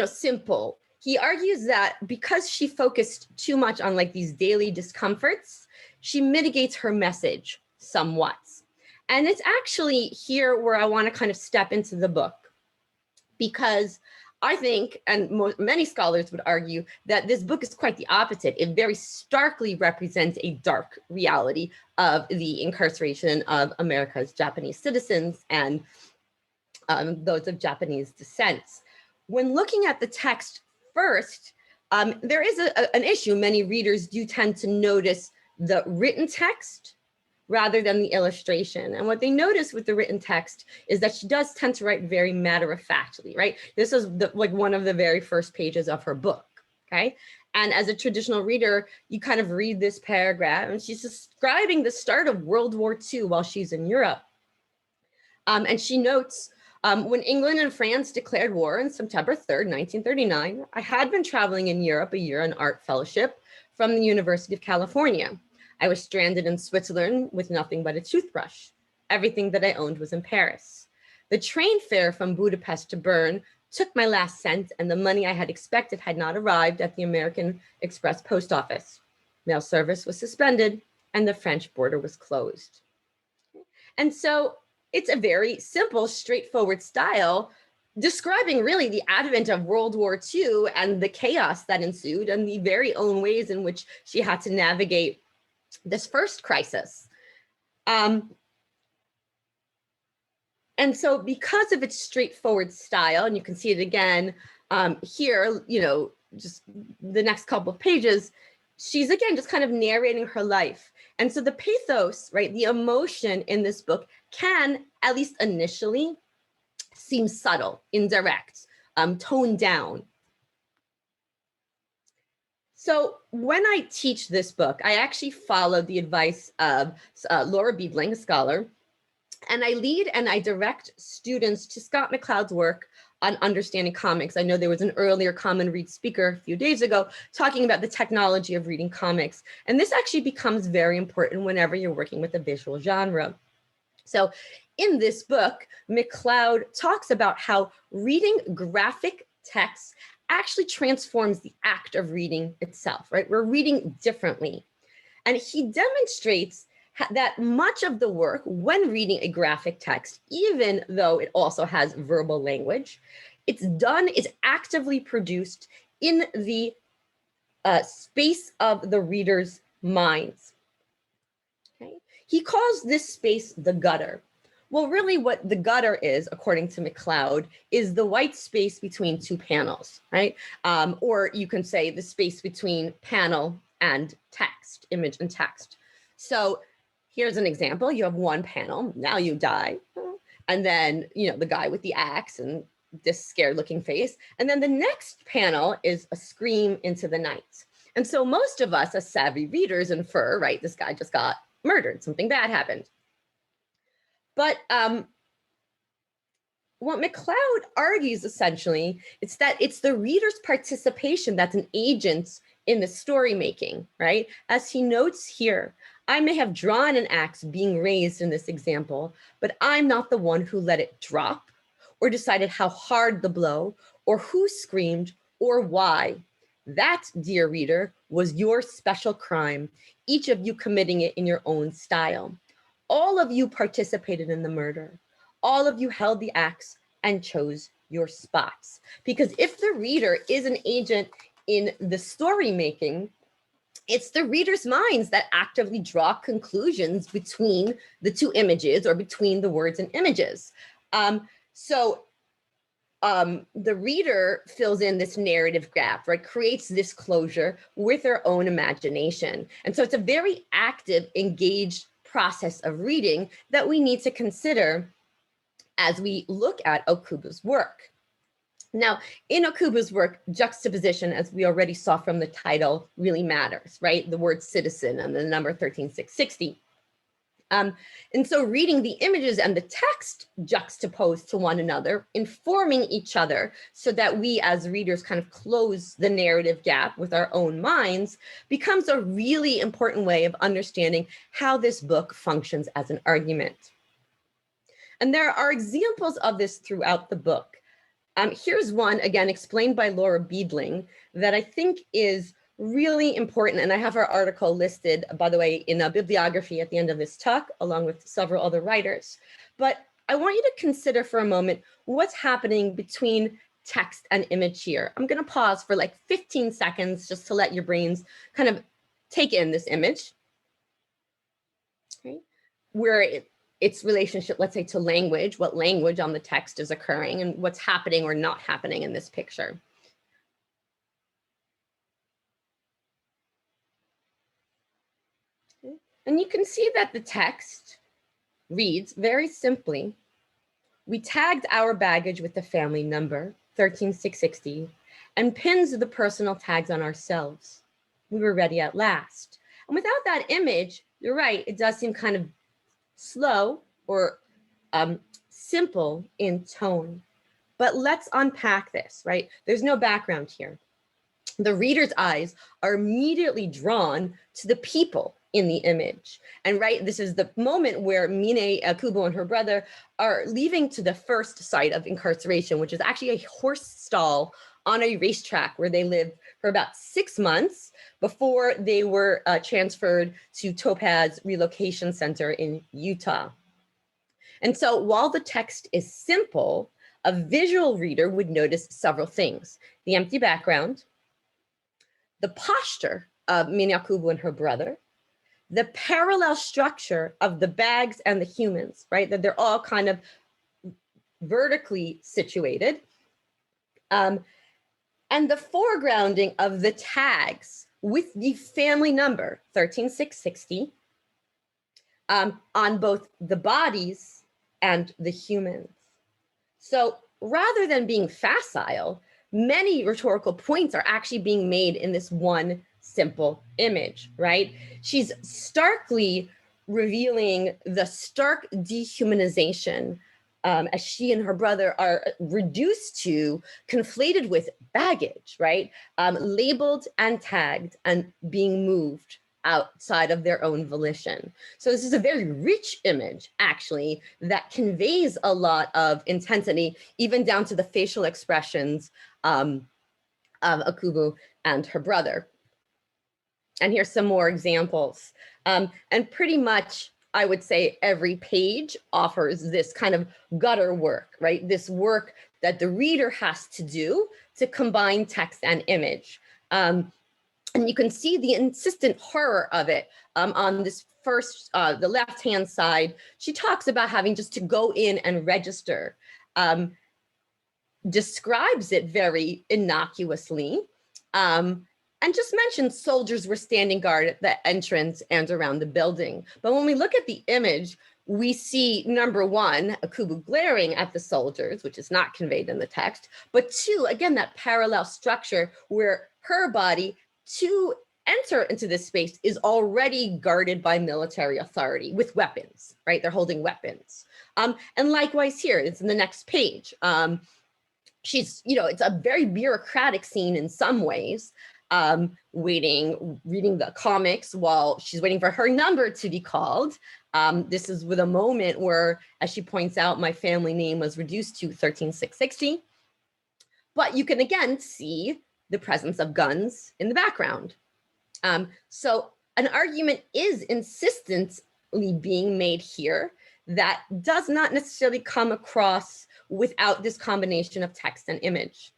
Simple. He argues that because she focused too much on like these daily discomforts, she mitigates her message somewhat. And it's actually here where I want to kind of step into the book, because I think, and many scholars would argue, that this book is quite the opposite. It very starkly represents a dark reality of the incarceration of America's Japanese citizens and those of Japanese descent. When looking at the text first, there is an issue. Many readers do tend to notice the written text rather than the illustration. And what they notice with the written text is that she does tend to write very matter-of-factly, right? This is like one of the very first pages of her book, okay? And as a traditional reader, you kind of read this paragraph and she's describing the start of World War II while she's in Europe. And she notes, when England and France declared war on September 3rd, 1939, I had been traveling in Europe a year on art fellowship from the University of California. I was stranded in Switzerland with nothing but a toothbrush. Everything that I owned was in Paris. The train fare from Budapest to Bern took my last cent, and the money I had expected had not arrived at the American Express post office. Mail service was suspended, and the French border was closed. And so it's a very simple, straightforward style describing really the advent of World War II and the chaos that ensued and the very own ways in which she had to navigate this first crisis. And so because of its straightforward style, and you can see it again here, just the next couple of pages, she's again just kind of narrating her life. And so the pathos, right, the emotion in this book can, at least initially, seem subtle, indirect, toned down. So when I teach this book, I actually follow the advice of Laura Biebling, a scholar, and I lead and I direct students to Scott McCloud's work on understanding comics. I know there was an earlier Common Read speaker a few days ago talking about the technology of reading comics. And this actually becomes very important whenever you're working with a visual genre. So in this book, McCloud talks about how reading graphic text actually transforms the act of reading itself, right? We're reading differently. And he demonstrates that much of the work when reading a graphic text, even though it also has verbal language, it's actively produced in the space of the reader's minds. Okay? He calls this space the gutter. Well, really what the gutter is, according to McCloud, is the white space between two panels, right? Or you can say the space between panel and text, image and text. So here's an example. You have one panel, now you die. And then, the guy with the axe and this scared looking face. And then the next panel is a scream into the night. And so most of us as savvy readers infer, right, this guy just got murdered, something bad happened. But what McCloud argues essentially, it's that it's the reader's participation that's an agent in the story making, right? As he notes here, I may have drawn an axe being raised in this example, but I'm not the one who let it drop or decided how hard the blow or who screamed or why. That, dear reader, was your special crime, each of you committing it in your own style. All of you participated in the murder. All of you held the axe and chose your spots. Because if the reader is an agent in the story making, it's the reader's minds that actively draw conclusions between the two images or between the words and images. The reader fills in this narrative gap, right? Creates this closure with their own imagination. And so it's a very active, engaged process of reading that we need to consider as we look at Okubo's work. Now, in Okubo's work, juxtaposition, as we already saw from the title, really matters, right? The word citizen and the number 13660. And so reading the images and the text juxtaposed to one another, informing each other so that we as readers kind of close the narrative gap with our own minds, becomes a really important way of understanding how this book functions as an argument. And there are examples of this throughout the book. Here's one, again, explained by Laura Beedling, that I think is really important. And I have her article listed, by the way, in a bibliography at the end of this talk, along with several other writers. But I want you to consider for a moment what's happening between text and image here. I'm going to pause for like 15 seconds just to let your brains kind of take in this image, right? Where its relationship, let's say, to language, what language on the text is occurring and what's happening or not happening in this picture. Okay. And you can see that the text reads very simply, we tagged our baggage with the family number, 13660, and pins the personal tags on ourselves. We were ready at last. And without that image, you're right, it does seem kind of slow or simple in tone. But let's unpack this, right? There's no background here. The reader's eyes are immediately drawn to the people in the image. And right, this is the moment where Mine Akubo and her brother are leaving to the first site of incarceration, which is actually a horse stall on a racetrack where they lived for about 6 months before they were transferred to Topaz Relocation Center in Utah. And so while the text is simple, a visual reader would notice several things: the empty background, the posture of Mine Akubo and her brother, the parallel structure of the bags and the humans, right? That they're all kind of vertically situated. And the foregrounding of the tags with the family number 13660 on both the bodies and the humans. So rather than being facile, many rhetorical points are actually being made in this one simple image, right? She's starkly revealing the stark dehumanization as she and her brother are reduced to, conflated with baggage, right? Labeled and tagged and being moved outside of their own volition. So this is a very rich image, actually, that conveys a lot of intensity, even down to the facial expressions of Akubo and her brother. And here's some more examples. And pretty much, I would say every page offers this kind of gutter work, right? This work that the reader has to do to combine text and image. And you can see the insistent horror of it on this first, the left-hand side. She talks about having just to go in and register, describes it very innocuously, and just mentioned soldiers were standing guard at the entrance and around the building. But when we look at the image, we see, number one, Akubo glaring at the soldiers, which is not conveyed in the text, but two, again, that parallel structure where her body to enter into this space is already guarded by military authority with weapons, right? They're holding weapons. And likewise here, it's in the next page. She's, it's a very bureaucratic scene in some ways, reading the comics while she's waiting for her number to be called. This is with a moment where, as she points out, my family name was reduced to 13660. But you can again see the presence of guns in the background. So an argument is insistently being made here that does not necessarily come across without this combination of text and image.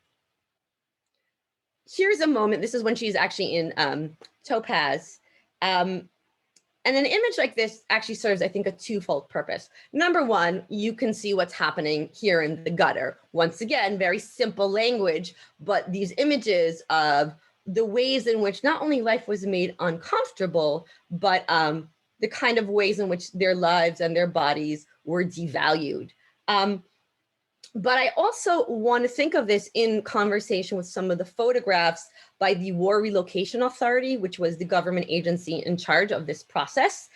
Here's a moment. This is when she's actually in Topaz. And an image like this actually serves, I think, a twofold purpose. Number one, you can see what's happening here in the gutter. Once again, very simple language, but these images of the ways in which not only life was made uncomfortable, but the kind of ways in which their lives and their bodies were devalued. But I also want to think of this in conversation with some of the photographs by the War Relocation Authority, which was the government agency in charge of this process,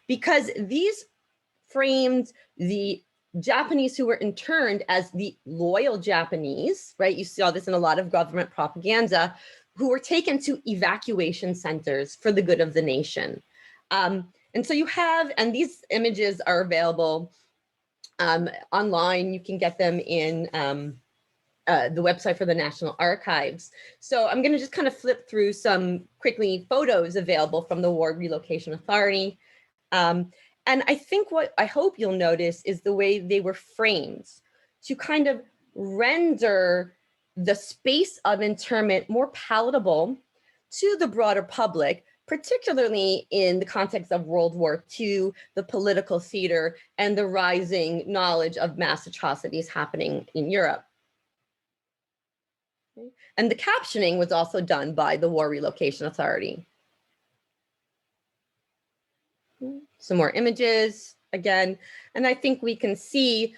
because these framed the Japanese who were interned as the loyal Japanese, right? You saw this in a lot of government propaganda, who were taken to evacuation centers for the good of the nation. And so you have, and these images are available online. You can get them in the website for the National Archives. So I'm going to just kind of flip through some quickly photos available from the War Relocation Authority. And I think what I hope you'll notice is the way they were framed to kind of render the space of internment more palatable to the broader public, particularly in the context of World War II, the political theater, and the rising knowledge of mass atrocities happening in Europe. And the captioning was also done by the War Relocation Authority. Some more images again, and I think we can see,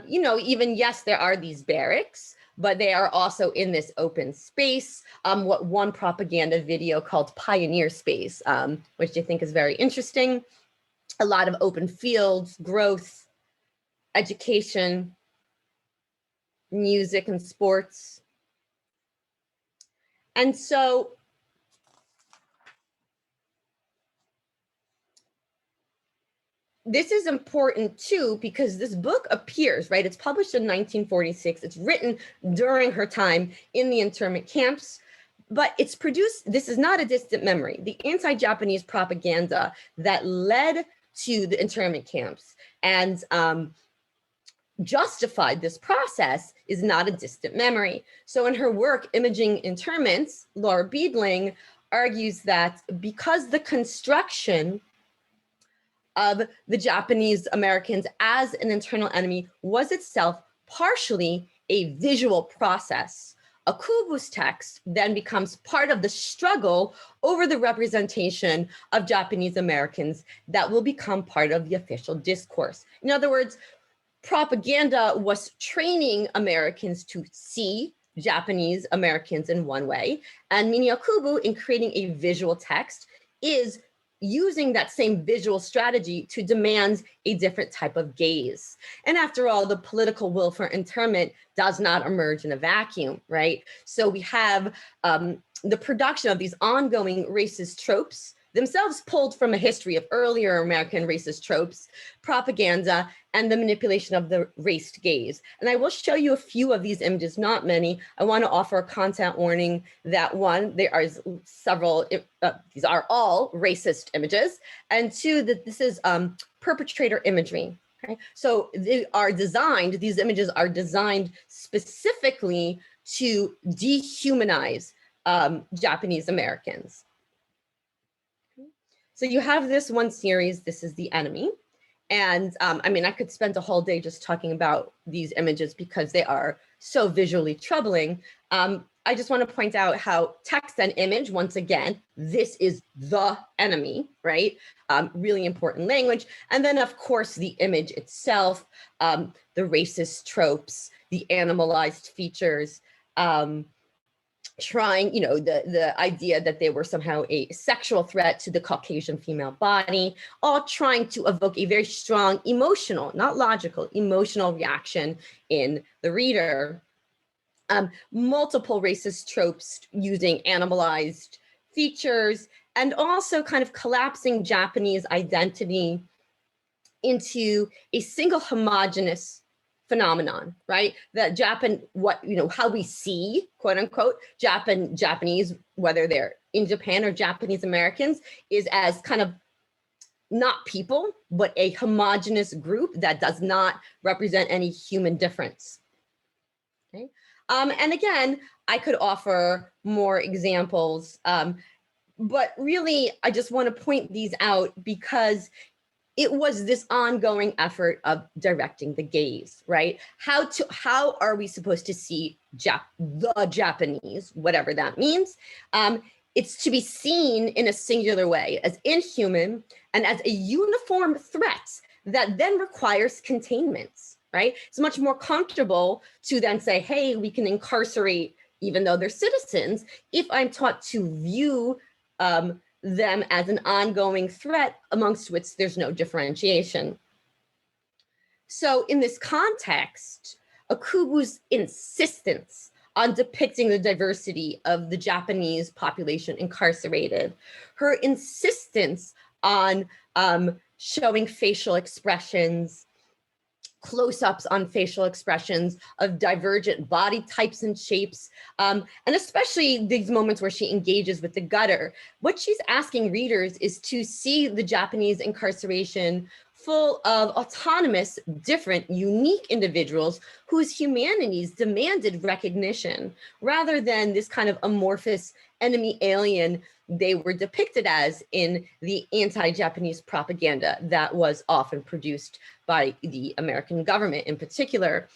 you know, even yes, there are these barracks, but they are also in this open space, what one propaganda video called Pioneer Space, which I think is very interesting. A lot of open fields, growth, education, music and sports. And so this is important too, because this book appears, right? It's published in 1946. It's written during her time in the internment camps, but it's produced, this is not a distant memory. The anti-Japanese propaganda that led to the internment camps and justified this process is not a distant memory. So in her work, Imaging Internments, Laura Beedling argues that because the construction of the Japanese Americans as an internal enemy was itself partially a visual process, Akubu's text then becomes part of the struggle over the representation of Japanese Americans that will become part of the official discourse. In other words, propaganda was training Americans to see Japanese Americans in one way, and Mini Akubu, in creating a visual text, is using that same visual strategy to demand a different type of gaze. And after all, the political will for internment does not emerge in a vacuum, right? So we have the production of these ongoing racist tropes, themselves pulled from a history of earlier American racist tropes, propaganda, and the manipulation of the raced gaze. And I will show you a few of these images, not many. I want to offer a content warning that one, there are several, these are all racist images, and two, that this is perpetrator imagery. Okay? So they are designed, these images are designed specifically to dehumanize Japanese Americans. So you have this one series, this is The Enemy. And I mean, I could spend a whole day just talking about these images because they are so visually troubling. I just want to point out how text and image, once again, this is the enemy, right? Really important language. And then of course, the image itself, the racist tropes, the animalized features, trying, you know, the idea that they were somehow a sexual threat to the Caucasian female body, all trying to evoke a very strong emotional, not logical, emotional reaction in the reader. Multiple racist tropes using animalized features, and also kind of collapsing Japanese identity into a single homogeneous phenomenon, right? That how we see, quote unquote, Japanese, whether they're in Japan or Japanese Americans, is as kind of not people, but a homogeneous group that does not represent any human difference. Okay. And again, I could offer more examples, but really, I just want to point these out because it was this ongoing effort of directing the gaze, right? How are we supposed to see the Japanese, whatever that means? It's to be seen in a singular way, as inhuman and as a uniform threat that then requires containment, right? It's much more comfortable to then say, hey, we can incarcerate even though they're citizens, if I'm taught to view them as an ongoing threat amongst which there's no differentiation. So in this context, Okubu's insistence on depicting the diversity of the Japanese population incarcerated, her insistence on showing facial expressions, close-ups on facial expressions of divergent body types and shapes, and especially these moments where she engages with the gutter. What she's asking readers is to see the Japanese incarceration full of autonomous, different, unique individuals whose humanities demanded recognition, rather than this kind of amorphous enemy alien they were depicted as in the anti-Japanese propaganda that was often produced by the American government in particular.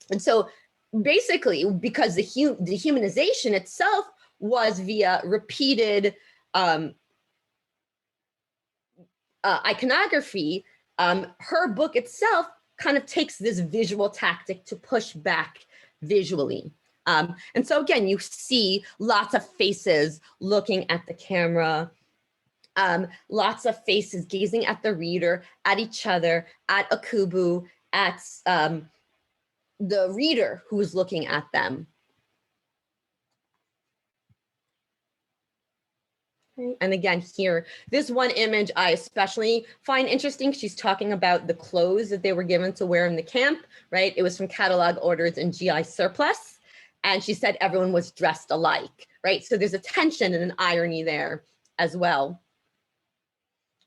And so basically, because the humanization itself was via repeated iconography, her book itself kind of takes this visual tactic to push back visually. And so again, you see lots of faces looking at the camera, lots of faces gazing at the reader, at each other, at Okubu, at the reader who's looking at them. And again, here, this one image I especially find interesting. She's talking about the clothes that they were given to wear in the camp, right? It was from catalog orders and GI surplus. And she said everyone was dressed alike, right? So there's a tension and an irony there as well.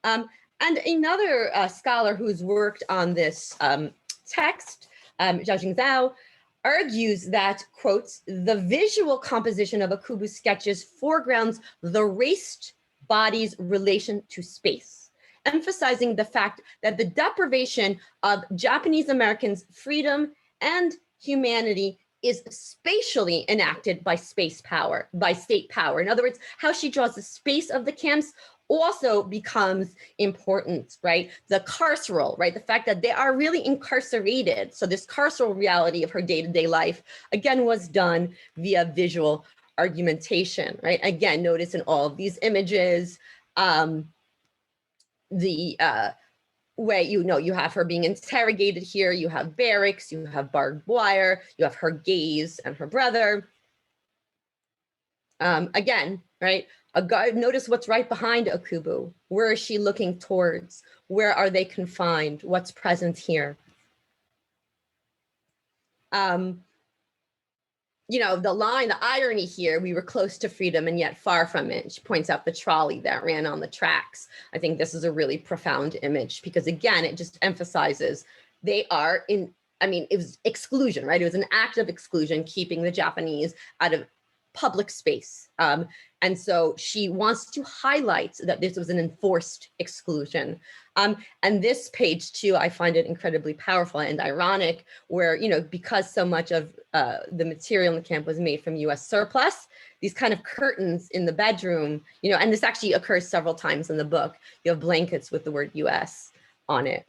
And another scholar who's worked on this text, Zhao Zhao, argues that, quote, the visual composition of Okubu's sketches foregrounds the raced body's relation to space, emphasizing the fact that the deprivation of Japanese Americans' freedom and humanity is spatially enacted by space power, by state power. In other words, how she draws the space of the camps also becomes important, right? The carceral, right? The fact that they are really incarcerated. So this carceral reality of her day-to-day life, again, was done via visual argumentation, right? Again, notice in all of these images, the way, you have her being interrogated here, you have barracks, you have barbed wire, you have her gaze and her brother. Again, right? Notice what's right behind Okubu. Where is she looking towards? Where are they confined? What's present here? The line, the irony here, we were close to freedom and yet far from it. She points out the trolley that ran on the tracks. I think this is a really profound image because again, it just emphasizes they are it was exclusion, right? It was an act of exclusion, keeping the Japanese out of public space. And so she wants to highlight that this was an enforced exclusion. And this page too, I find it incredibly powerful and ironic where, because so much of the material in the camp was made from US surplus, these kind of curtains in the bedroom, and this actually occurs several times in the book, you have blankets with the word US on it.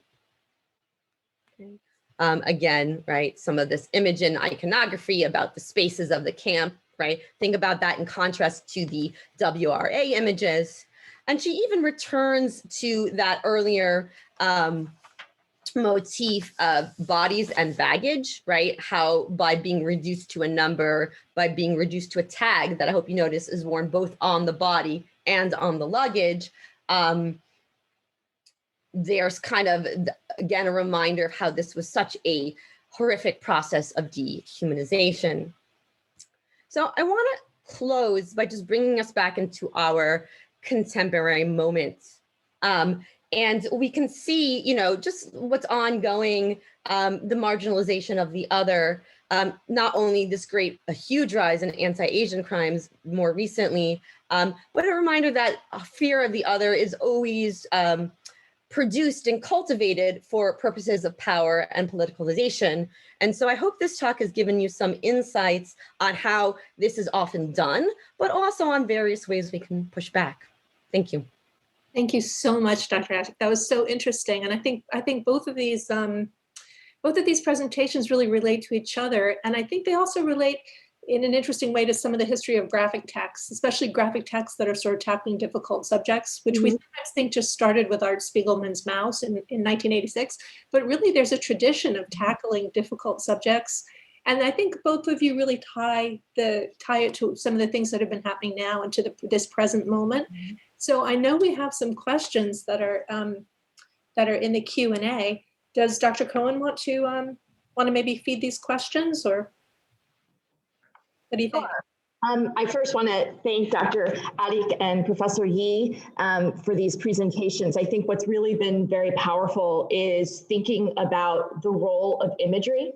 Okay. Again, right, some of this image and iconography about the spaces of the camp, right? Think about that in contrast to the WRA images. And she even returns to that earlier motif of bodies and baggage, right? How by being reduced to a number, by being reduced to a tag that I hope you notice is worn both on the body and on the luggage, there's kind of, again, a reminder of how this was such a horrific process of dehumanization. So I want to close by just bringing us back into our contemporary moment. And we can see, just what's ongoing, the marginalization of the other, not only a huge rise in anti-Asian crimes more recently, but a reminder that fear of the other is always produced and cultivated for purposes of power and politicalization. And so I hope this talk has given you some insights on how this is often done, but also on various ways we can push back. Thank you. Thank you so much, Dr. Ashik. That was so interesting. And I think both of these presentations really relate to each other. And I think they also relate in an interesting way to some of the history of graphic texts, especially graphic texts that are sort of tackling difficult subjects, which we sometimes think just started with Art Spiegelman's Mouse in 1986. But really, there's a tradition of tackling difficult subjects. And I think both of you really tie it to some of the things that have been happening now and to this present moment. So I know we have some questions that are in the Q&A. Does Dr. Cohen want to maybe feed these questions, or what do you think? I first want to thank Dr. Adik and Professor Yi for these presentations. I think what's really been very powerful is thinking about the role of imagery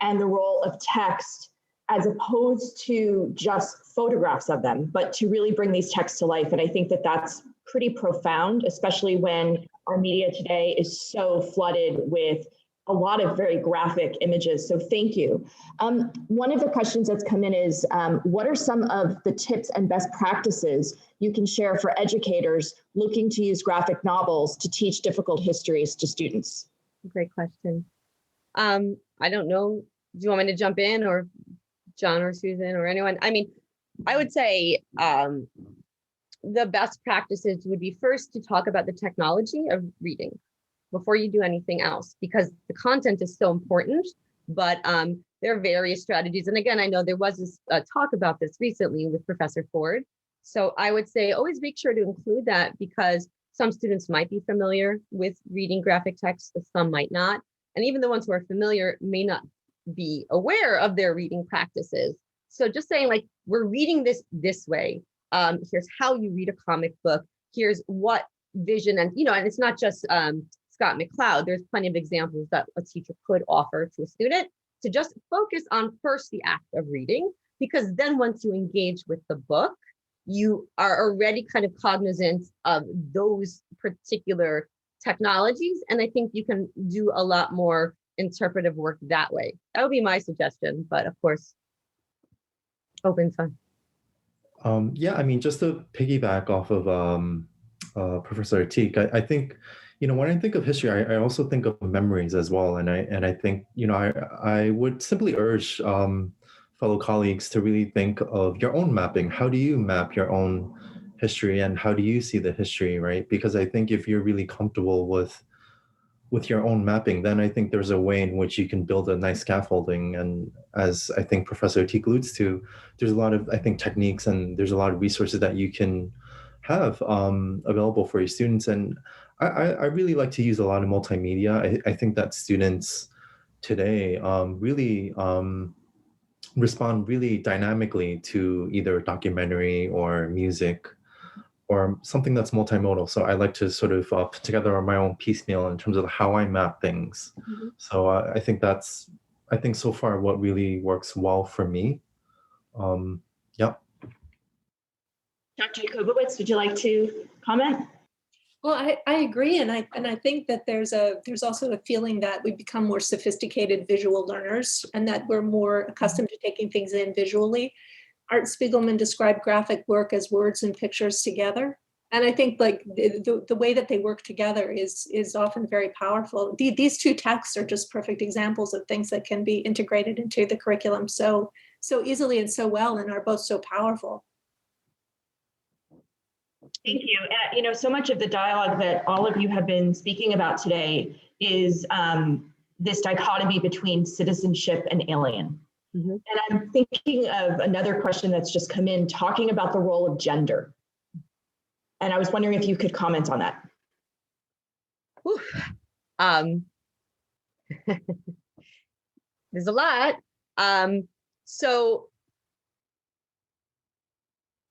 and the role of text as opposed to just photographs of them, but to really bring these texts to life. And I think that that's pretty profound, especially when our media today is so flooded with a lot of very graphic images. So thank you. One of the questions that's come in is, what are some of the tips and best practices you can share for educators looking to use graphic novels to teach difficult histories to students? Great question. I don't know. Do you want me to jump in, or John or Susan or anyone? I mean, I would say the best practices would be first to talk about the technology of reading before you do anything else, because the content is so important, but there are various strategies. And again, I know there was this talk about this recently with Professor Ford. So I would say always make sure to include that, because some students might be familiar with reading graphic text, but some might not. And even the ones who are familiar may not be aware of their reading practices. So just saying, like, we're reading this way. Here's how you read a comic book. Here's what vision, and and it's not just Scott McCloud. There's plenty of examples that a teacher could offer to a student to just focus on first the act of reading, because then once you engage with the book, you are already kind of cognizant of those particular technologies. And I think you can do a lot more interpretive work that way. That would be my suggestion, but of course, open time. Yeah, I mean, just to piggyback off of Professor Atik, I think, when I think of history, I also think of memories as well. And I think, I would simply urge fellow colleagues to really think of your own mapping. How do you map your own history, and how do you see the history, right? Because I think if you're really comfortable with your own mapping, then I think there's a way in which you can build a nice scaffolding. And as I think Professor Atik alludes to, there's a lot of, I think, techniques, and there's a lot of resources that you can have available for your students. And I really like to use a lot of multimedia. I think that students today really respond really dynamically to either documentary or music or something that's multimodal. So I like to sort of put together my own piecemeal in terms of how I map things. Mm-hmm. So I think so far what really works well for me. Yeah. Dr. Jakubowicz, would you like to comment? Well, I agree, and I think that there's also a feeling that we become more sophisticated visual learners, and that we're more accustomed to taking things in visually. Art Spiegelman described graphic work as words and pictures together. And I think like the way that they work together is often very powerful. These two texts are just perfect examples of things that can be integrated into the curriculum so easily and so well, and are both so powerful. Thank you. So much of the dialogue that all of you have been speaking about today is this dichotomy between citizenship and alien. Mm-hmm. And I'm thinking of another question that's just come in, talking about the role of gender. And I was wondering if you could comment on that. There's a lot. So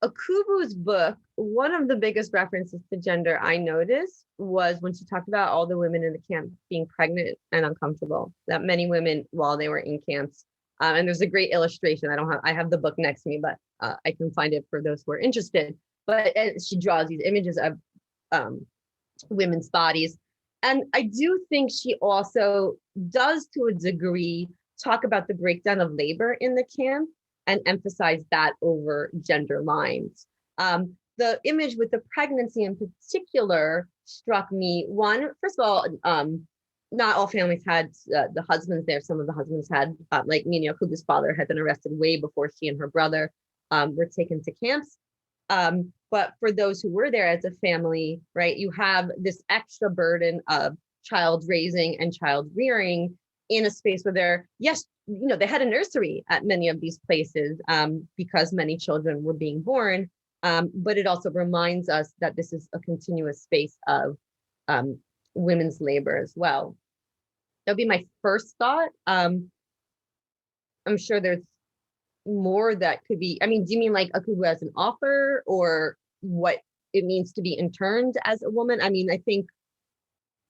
Akubu's book, one of the biggest references to gender I noticed was when she talked about all the women in the camp being pregnant and uncomfortable, that many women while they were in camps, and there's a great illustration. I have the book next to me, but I can find it for those who are interested. But she draws these images of women's bodies. And I do think she also does, to a degree, talk about the breakdown of labor in the camp and emphasize that over gender lines. The image with the pregnancy in particular struck me. One, first of all, not all families had the husbands there. Some of the husbands had, like Mina Okubu's father had been arrested way before she and her brother were taken to camps. But for those who were there as a family, right, you have this extra burden of child raising and child rearing in a space where they're, yes, they had a nursery at many of these places because many children were being born. But it also reminds us that this is a continuous space of women's labor as well. That would be my first thought. I'm sure there's more that could be, do you mean like Akubu as an author, or what it means to be interned as a woman? I think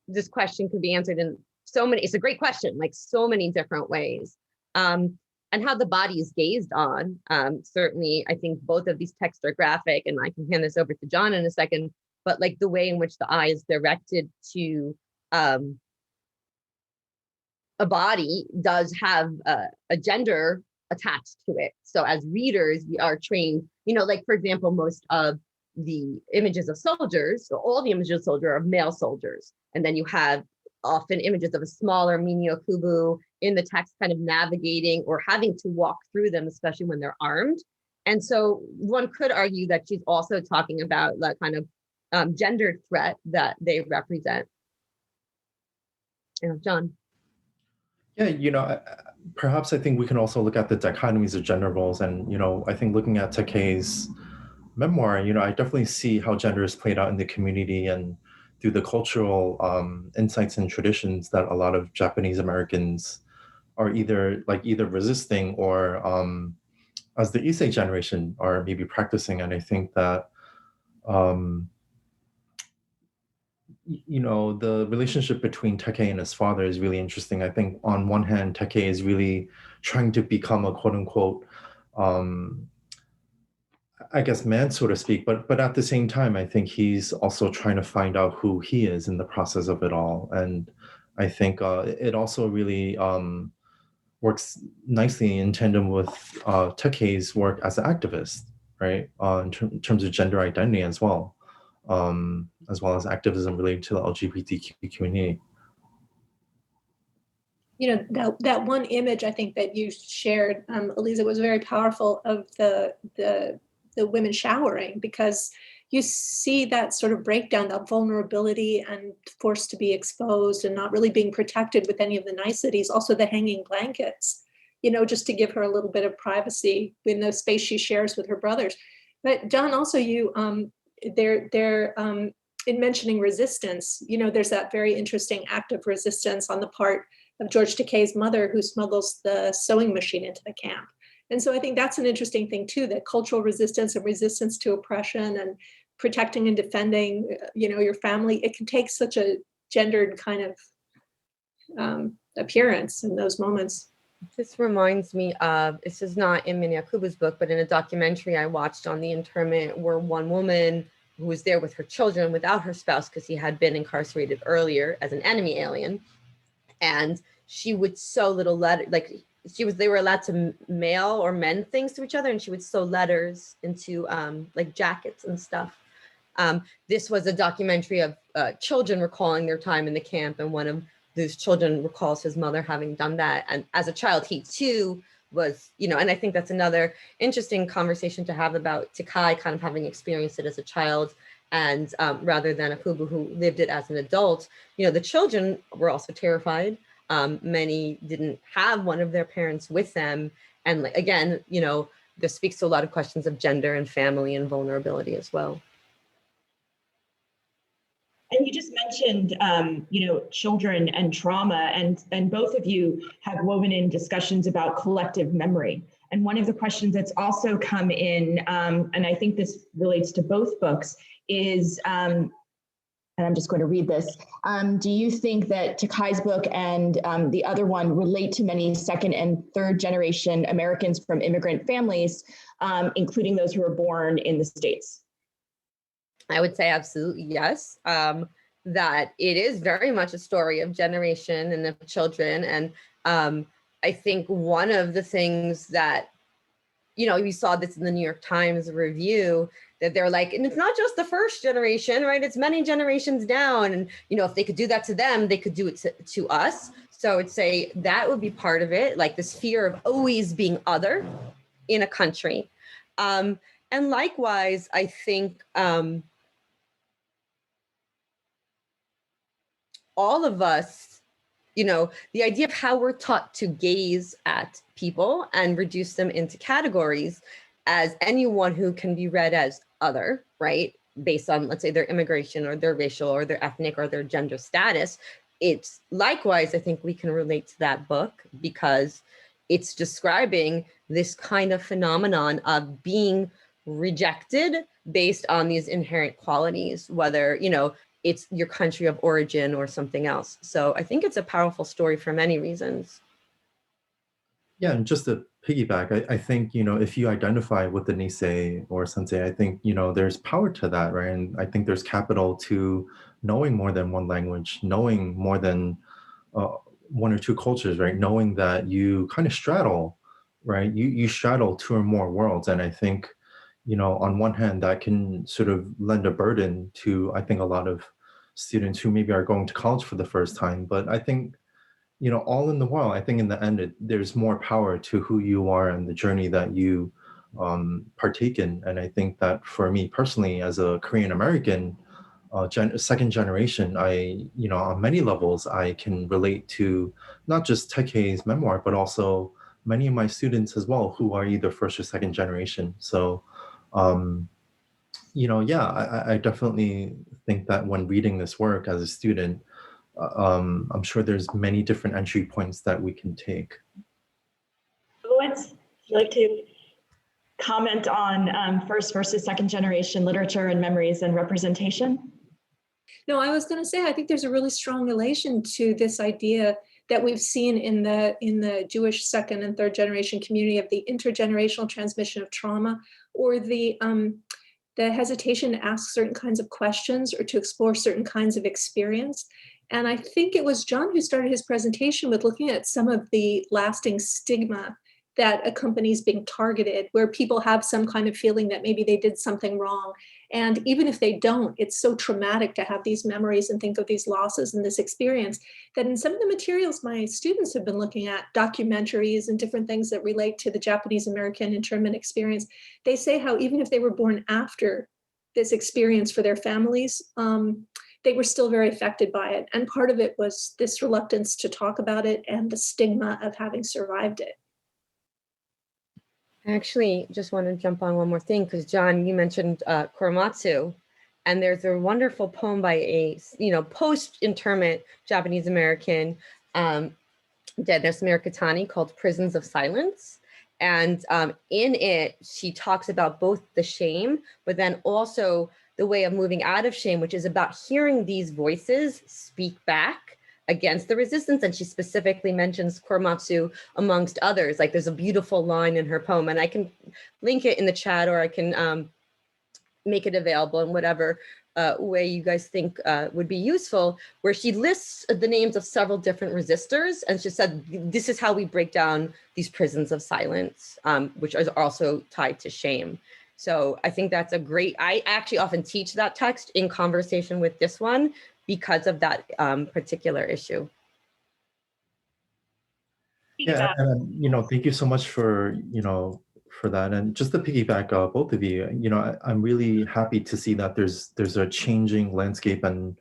this question could be answered in it's a great question, like so many different ways. And how the body is gazed on. Certainly, I think both of these texts are graphic, and I can hand this over to John in a second, but like the way in which the eye is directed to a body does have a gender attached to it. So as readers, we are trained, like for example, most of the images of soldiers, so all the images of soldiers are male soldiers. And then you have often images of a smaller Mini Okubu in the text kind of navigating or having to walk through them, especially when they're armed. And so one could argue that she's also talking about that kind of gendered threat that they represent. John. Yeah, perhaps I think we can also look at the dichotomies of gender roles. And, I think looking at Takei's memoir, I definitely see how gender is played out in the community and through the cultural insights and traditions that a lot of Japanese Americans are either resisting or as the Issei generation are maybe practicing. And I think that, the relationship between Takei and his father is really interesting. I think on one hand, Takei is really trying to become a quote unquote, I guess, man, so to speak, but at the same time, I think he's also trying to find out who he is in the process of it all. And I think it also really works nicely in tandem with Takei's work as an activist, right? In terms of gender identity as well as activism related to the LGBTQ community. That one image I think that you shared, Eliza, was very powerful, of the women showering, because you see that sort of breakdown, that vulnerability and forced to be exposed and not really being protected with any of the niceties. Also the hanging blankets, just to give her a little bit of privacy in the space she shares with her brothers. But John, also you, in mentioning resistance, there's that very interesting act of resistance on the part of George Takei's mother, who smuggles the sewing machine into the camp. And so I think that's an interesting thing too, that cultural resistance and resistance to oppression and protecting and defending, your family, it can take such a gendered kind of appearance in those moments. This reminds me of, this is not in Mini Akubu's book, but in a documentary I watched on the internment, where one woman who was there with her children without her spouse, because he had been incarcerated earlier as an enemy alien, and she would sew little letters, they were allowed to mail or mend things to each other, and she would sew letters into like jackets and stuff. This was a documentary of children recalling their time in the camp, and one of those children recalls his mother having done that. And as a child, he too was, and I think that's another interesting conversation to have about Takei kind of having experienced it as a child, and rather than Akubu, who lived it as an adult. The children were also terrified. Many didn't have one of their parents with them. And again, this speaks to a lot of questions of gender and family and vulnerability as well. And you just mentioned, children and trauma, and both of you have woven in discussions about collective memory. And one of the questions that's also come in, and I think this relates to both books, is, and I'm just going to read this. Do you think that Takai's book and the other one relate to many second and third generation Americans from immigrant families, including those who were born in the States? I would say absolutely yes. That it is very much a story of generation and of children. And I think one of the things that, you know, we saw this in the New York Times review, that they're like, and it's not just the first generation, right? It's many generations down. And, you know, if they could do that to them, they could do it to us. So I would say that would be part of it, like this fear of always being other in a country. And likewise, I think all of us, you know, the idea of how we're taught to gaze at people and reduce them into categories as anyone who can be read as other, right? Based on, let's say, their immigration or their racial or their ethnic or their gender status. It's likewise, I think we can relate to that book because it's describing this kind of phenomenon of being rejected based on these inherent qualities, whether, you know, it's your country of origin or something else. So I think it's a powerful story for many reasons. Yeah, and just to piggyback, I think, you know, if you identify with the Nisei or Sensei, I think, you know, there's power to that, right? And I think there's capital to knowing more than one language, knowing more than one or two cultures, right? Knowing that you kind of straddle, right? You straddle two or more worlds. And I think, you know, on one hand, that can sort of lend a burden to, I think, a lot of students who maybe are going to college for the first time. But I think, you know, all in the while, I think in the end, there's more power to who you are and the journey that you partake in. And I think that for me personally, as a Korean American, second generation, you know, on many levels, I can relate to not just Takei's memoir, but also many of my students as well, who are either first or second generation. So, you know, yeah, I definitely think that when reading this work as a student, I'm sure there's many different entry points that we can take. Would you like to comment on first versus second generation literature and memories and representation? No, I was going to say, I think there's a really strong relation to this idea that we've seen in the Jewish second and third generation community of the intergenerational transmission of trauma, or the hesitation to ask certain kinds of questions or to explore certain kinds of experience. And I think it was John who started his presentation with looking at some of the lasting stigma that accompanies being targeted, where people have some kind of feeling that maybe they did something wrong. And even if they don't, it's so traumatic to have these memories and think of these losses and this experience that in some of the materials my students have been looking at, documentaries and different things that relate to the Japanese American internment experience, they say how even if they were born after this experience for their families, they were still very affected by it. And part of it was this reluctance to talk about it and the stigma of having survived it. I actually just want to jump on one more thing, because John, you mentioned Korematsu, and there's a wonderful poem by a, you know, post-internment Japanese American, Dennis Mercatani, called Prisons of Silence. And in it, she talks about both the shame, but then also the way of moving out of shame, which is about hearing these voices speak back against the resistance. And she specifically mentions Korematsu amongst others. Like, there's a beautiful line in her poem, and I can link it in the chat, or I can make it available in whatever way you guys think would be useful, where she lists the names of several different resistors. And she said, this is how we break down these prisons of silence, which is also tied to shame. So I think that's a great, I actually often teach that text in conversation with this one because of that particular issue. Yeah, and you know, thank you so much for, you know, for that. And just to piggyback both of you, you know, I'm really happy to see that there's a changing landscape and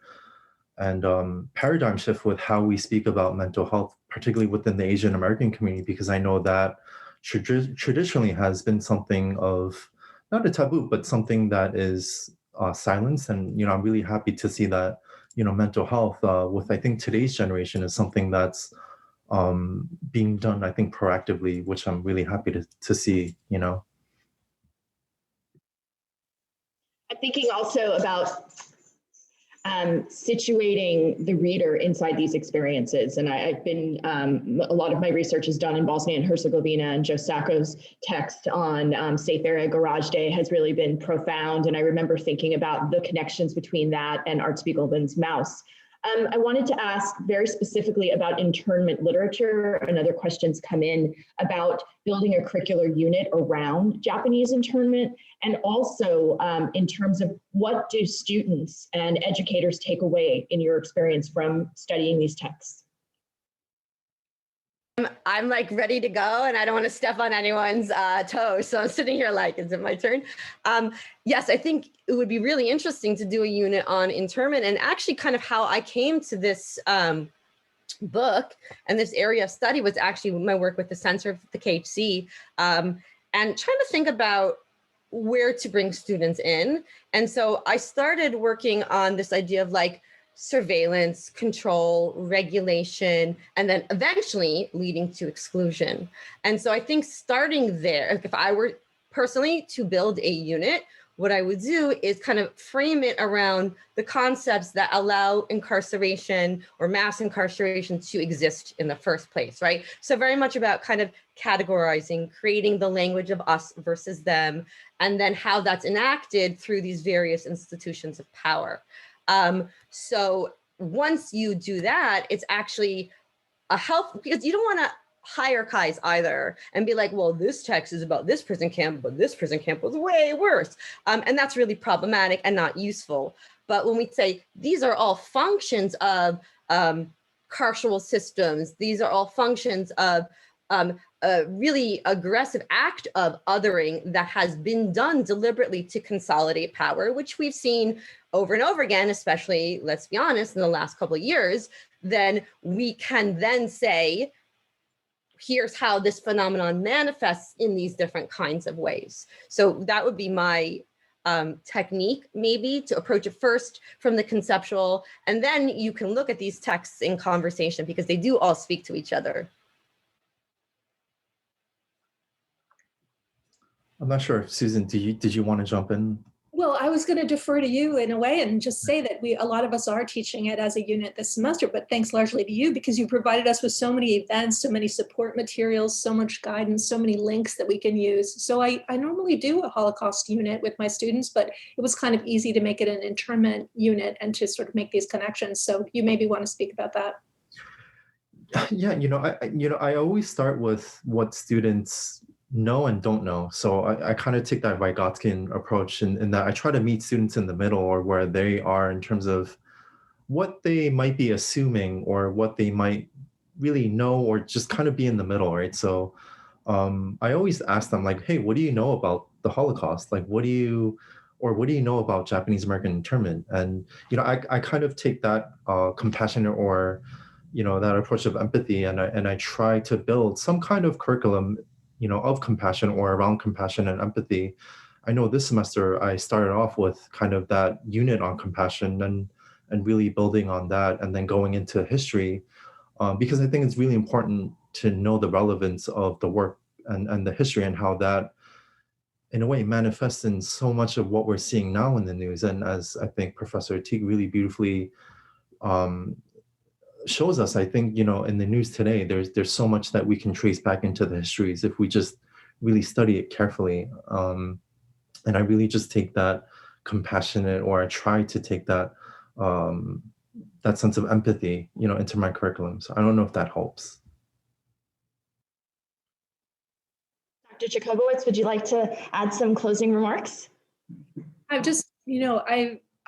paradigm shift with how we speak about mental health, particularly within the Asian American community, because I know that traditionally has been something of not a taboo, but something that is silenced. And, you know, I'm really happy to see that, you know, mental health with, I think, today's generation is something that's being done, I think, proactively, which I'm really happy to see, you know. I'm thinking also about situating the reader inside these experiences. And I've been, a lot of my research is done in Bosnia and Herzegovina, and Joe Sacco's text on Safe Area Garage Day has really been profound. And I remember thinking about the connections between that and Art Spiegelman's Mouse. I wanted to ask very specifically about internment literature, and other questions come in about building a curricular unit around Japanese internment, and also in terms of what do students and educators take away in your experience from studying these texts? I'm like ready to go, and I don't want to step on anyone's toes. So I'm sitting here like, is it my turn? Yes, I think it would be really interesting to do a unit on internment, and actually kind of how I came to this book and this area of study was actually my work with the censor of the KHC, and trying to think about where to bring students in. And so I started working on this idea of like surveillance, control, regulation, and then eventually leading to exclusion. And so I think starting there, if I were personally to build a unit, what I would do is kind of frame it around the concepts that allow incarceration or mass incarceration to exist in the first place, right? So very much about kind of categorizing, creating the language of us versus them, and then how that's enacted through these various institutions of power. So once you do that, it's actually a help, because you don't want to hierarchize either and be like, well, this text is about this prison camp, but this prison camp was way worse. And that's really problematic and not useful. But when we say these are all functions of carceral systems, these are all functions of a really aggressive act of othering that has been done deliberately to consolidate power, which we've seen over and over again, especially, let's be honest, in the last couple of years, then we can then say, here's how this phenomenon manifests in these different kinds of ways. So that would be my technique, maybe, to approach it first from the conceptual, and then you can look at these texts in conversation because they do all speak to each other. I'm not sure if Susan, did you want to jump in? Well, I was going to defer to you in a way and just say that a lot of us are teaching it as a unit this semester, but thanks largely to you because you provided us with so many events, so many support materials, so much guidance, so many links that we can use. So I normally do a Holocaust unit with my students, but it was kind of easy to make it an internment unit and to sort of make these connections. So you maybe want to speak about that. Yeah, I always start with what students know and don't know. So I kind of take that Vygotskian approach in that I try to meet students in the middle, or where they are in terms of what they might be assuming or what they might really know, or just kind of be in the middle, right? So I always ask them like, hey, what do you know about the Holocaust? Like, what do you know about Japanese American internment? And, I kind of take that compassionate or, that approach of empathy, and I try to build some kind of curriculum of compassion or around compassion and empathy. I know this semester I started off with kind of that unit on compassion and really building on that, and then going into history, because I think it's really important to know the relevance of the work and the history, and how that, in a way, manifests in so much of what we're seeing now in the news. And as I think Professor Teague really beautifully shows us, I think, in the news today, there's so much that we can trace back into the histories if we just really study it carefully. And I really just take that compassionate, or I try to take that that sense of empathy, into my curriculum. So I don't know if that helps. Dr. Jacobowitz, would you like to add some closing remarks? I've just,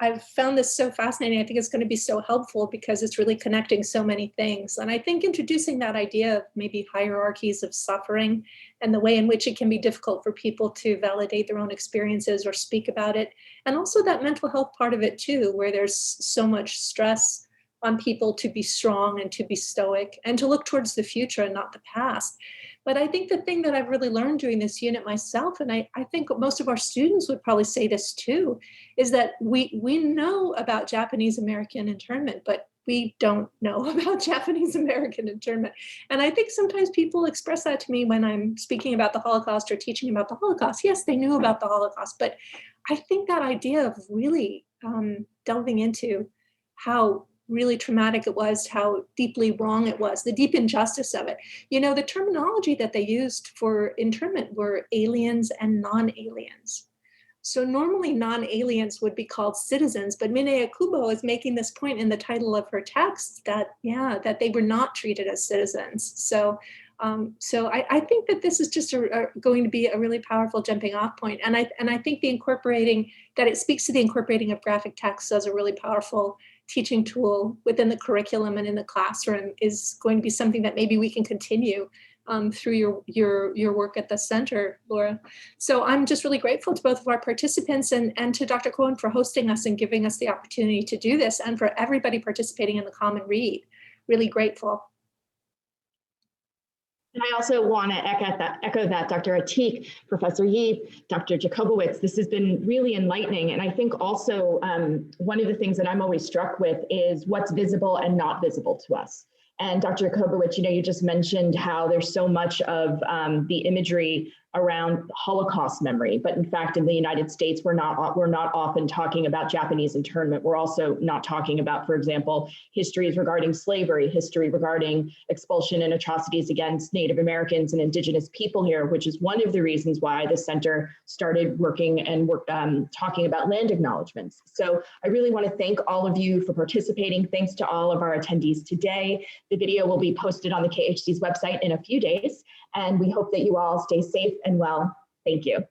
I've found this so fascinating. I think it's going to be so helpful because it's really connecting so many things. And I think introducing that idea of maybe hierarchies of suffering and the way in which it can be difficult for people to validate their own experiences or speak about it. And also that mental health part of it too, where there's so much stress on people to be strong and to be stoic and to look towards the future and not the past. But I think the thing that I've really learned doing this unit myself, and I think most of our students would probably say this too, is that we know about Japanese American internment, but we don't know about Japanese American internment. And I think sometimes people express that to me when I'm speaking about the Holocaust or teaching about the Holocaust. Yes, they knew about the Holocaust, but I think that idea of really delving into how really traumatic it was, how deeply wrong it was, the deep injustice of it. You know, the terminology that they used for internment were aliens and non-aliens. So normally non-aliens would be called citizens, but Minei Akubo is making this point in the title of her text that, yeah, that they were not treated as citizens. So I think that this is just going to be a really powerful jumping off point. And I think that it speaks to the incorporating of graphic text as a really powerful teaching tool within the curriculum and in the classroom is going to be something that maybe we can continue through your work at the center, Laura. So I'm just really grateful to both of our participants and to Dr. Cohen for hosting us and giving us the opportunity to do this, and for everybody participating in the Common Read. Really grateful. And I also want to echo that, Dr. Atik, Professor Yee, Dr. Jacobowitz. This has been really enlightening. And I think also one of the things that I'm always struck with is what's visible and not visible to us. And Dr. Jacobowitz, you just mentioned how there's so much of the imagery around Holocaust memory, but in fact, in the United States, we're not often talking about Japanese internment. We're also not talking about, for example, histories regarding slavery, history regarding expulsion and atrocities against Native Americans and Indigenous people here, which is one of the reasons why the center started working and talking about land acknowledgements. So I really want to thank all of you for participating. Thanks to all of our attendees today. The video will be posted on the KHC's website in a few days, and we hope that you all stay safe and well. Thank you.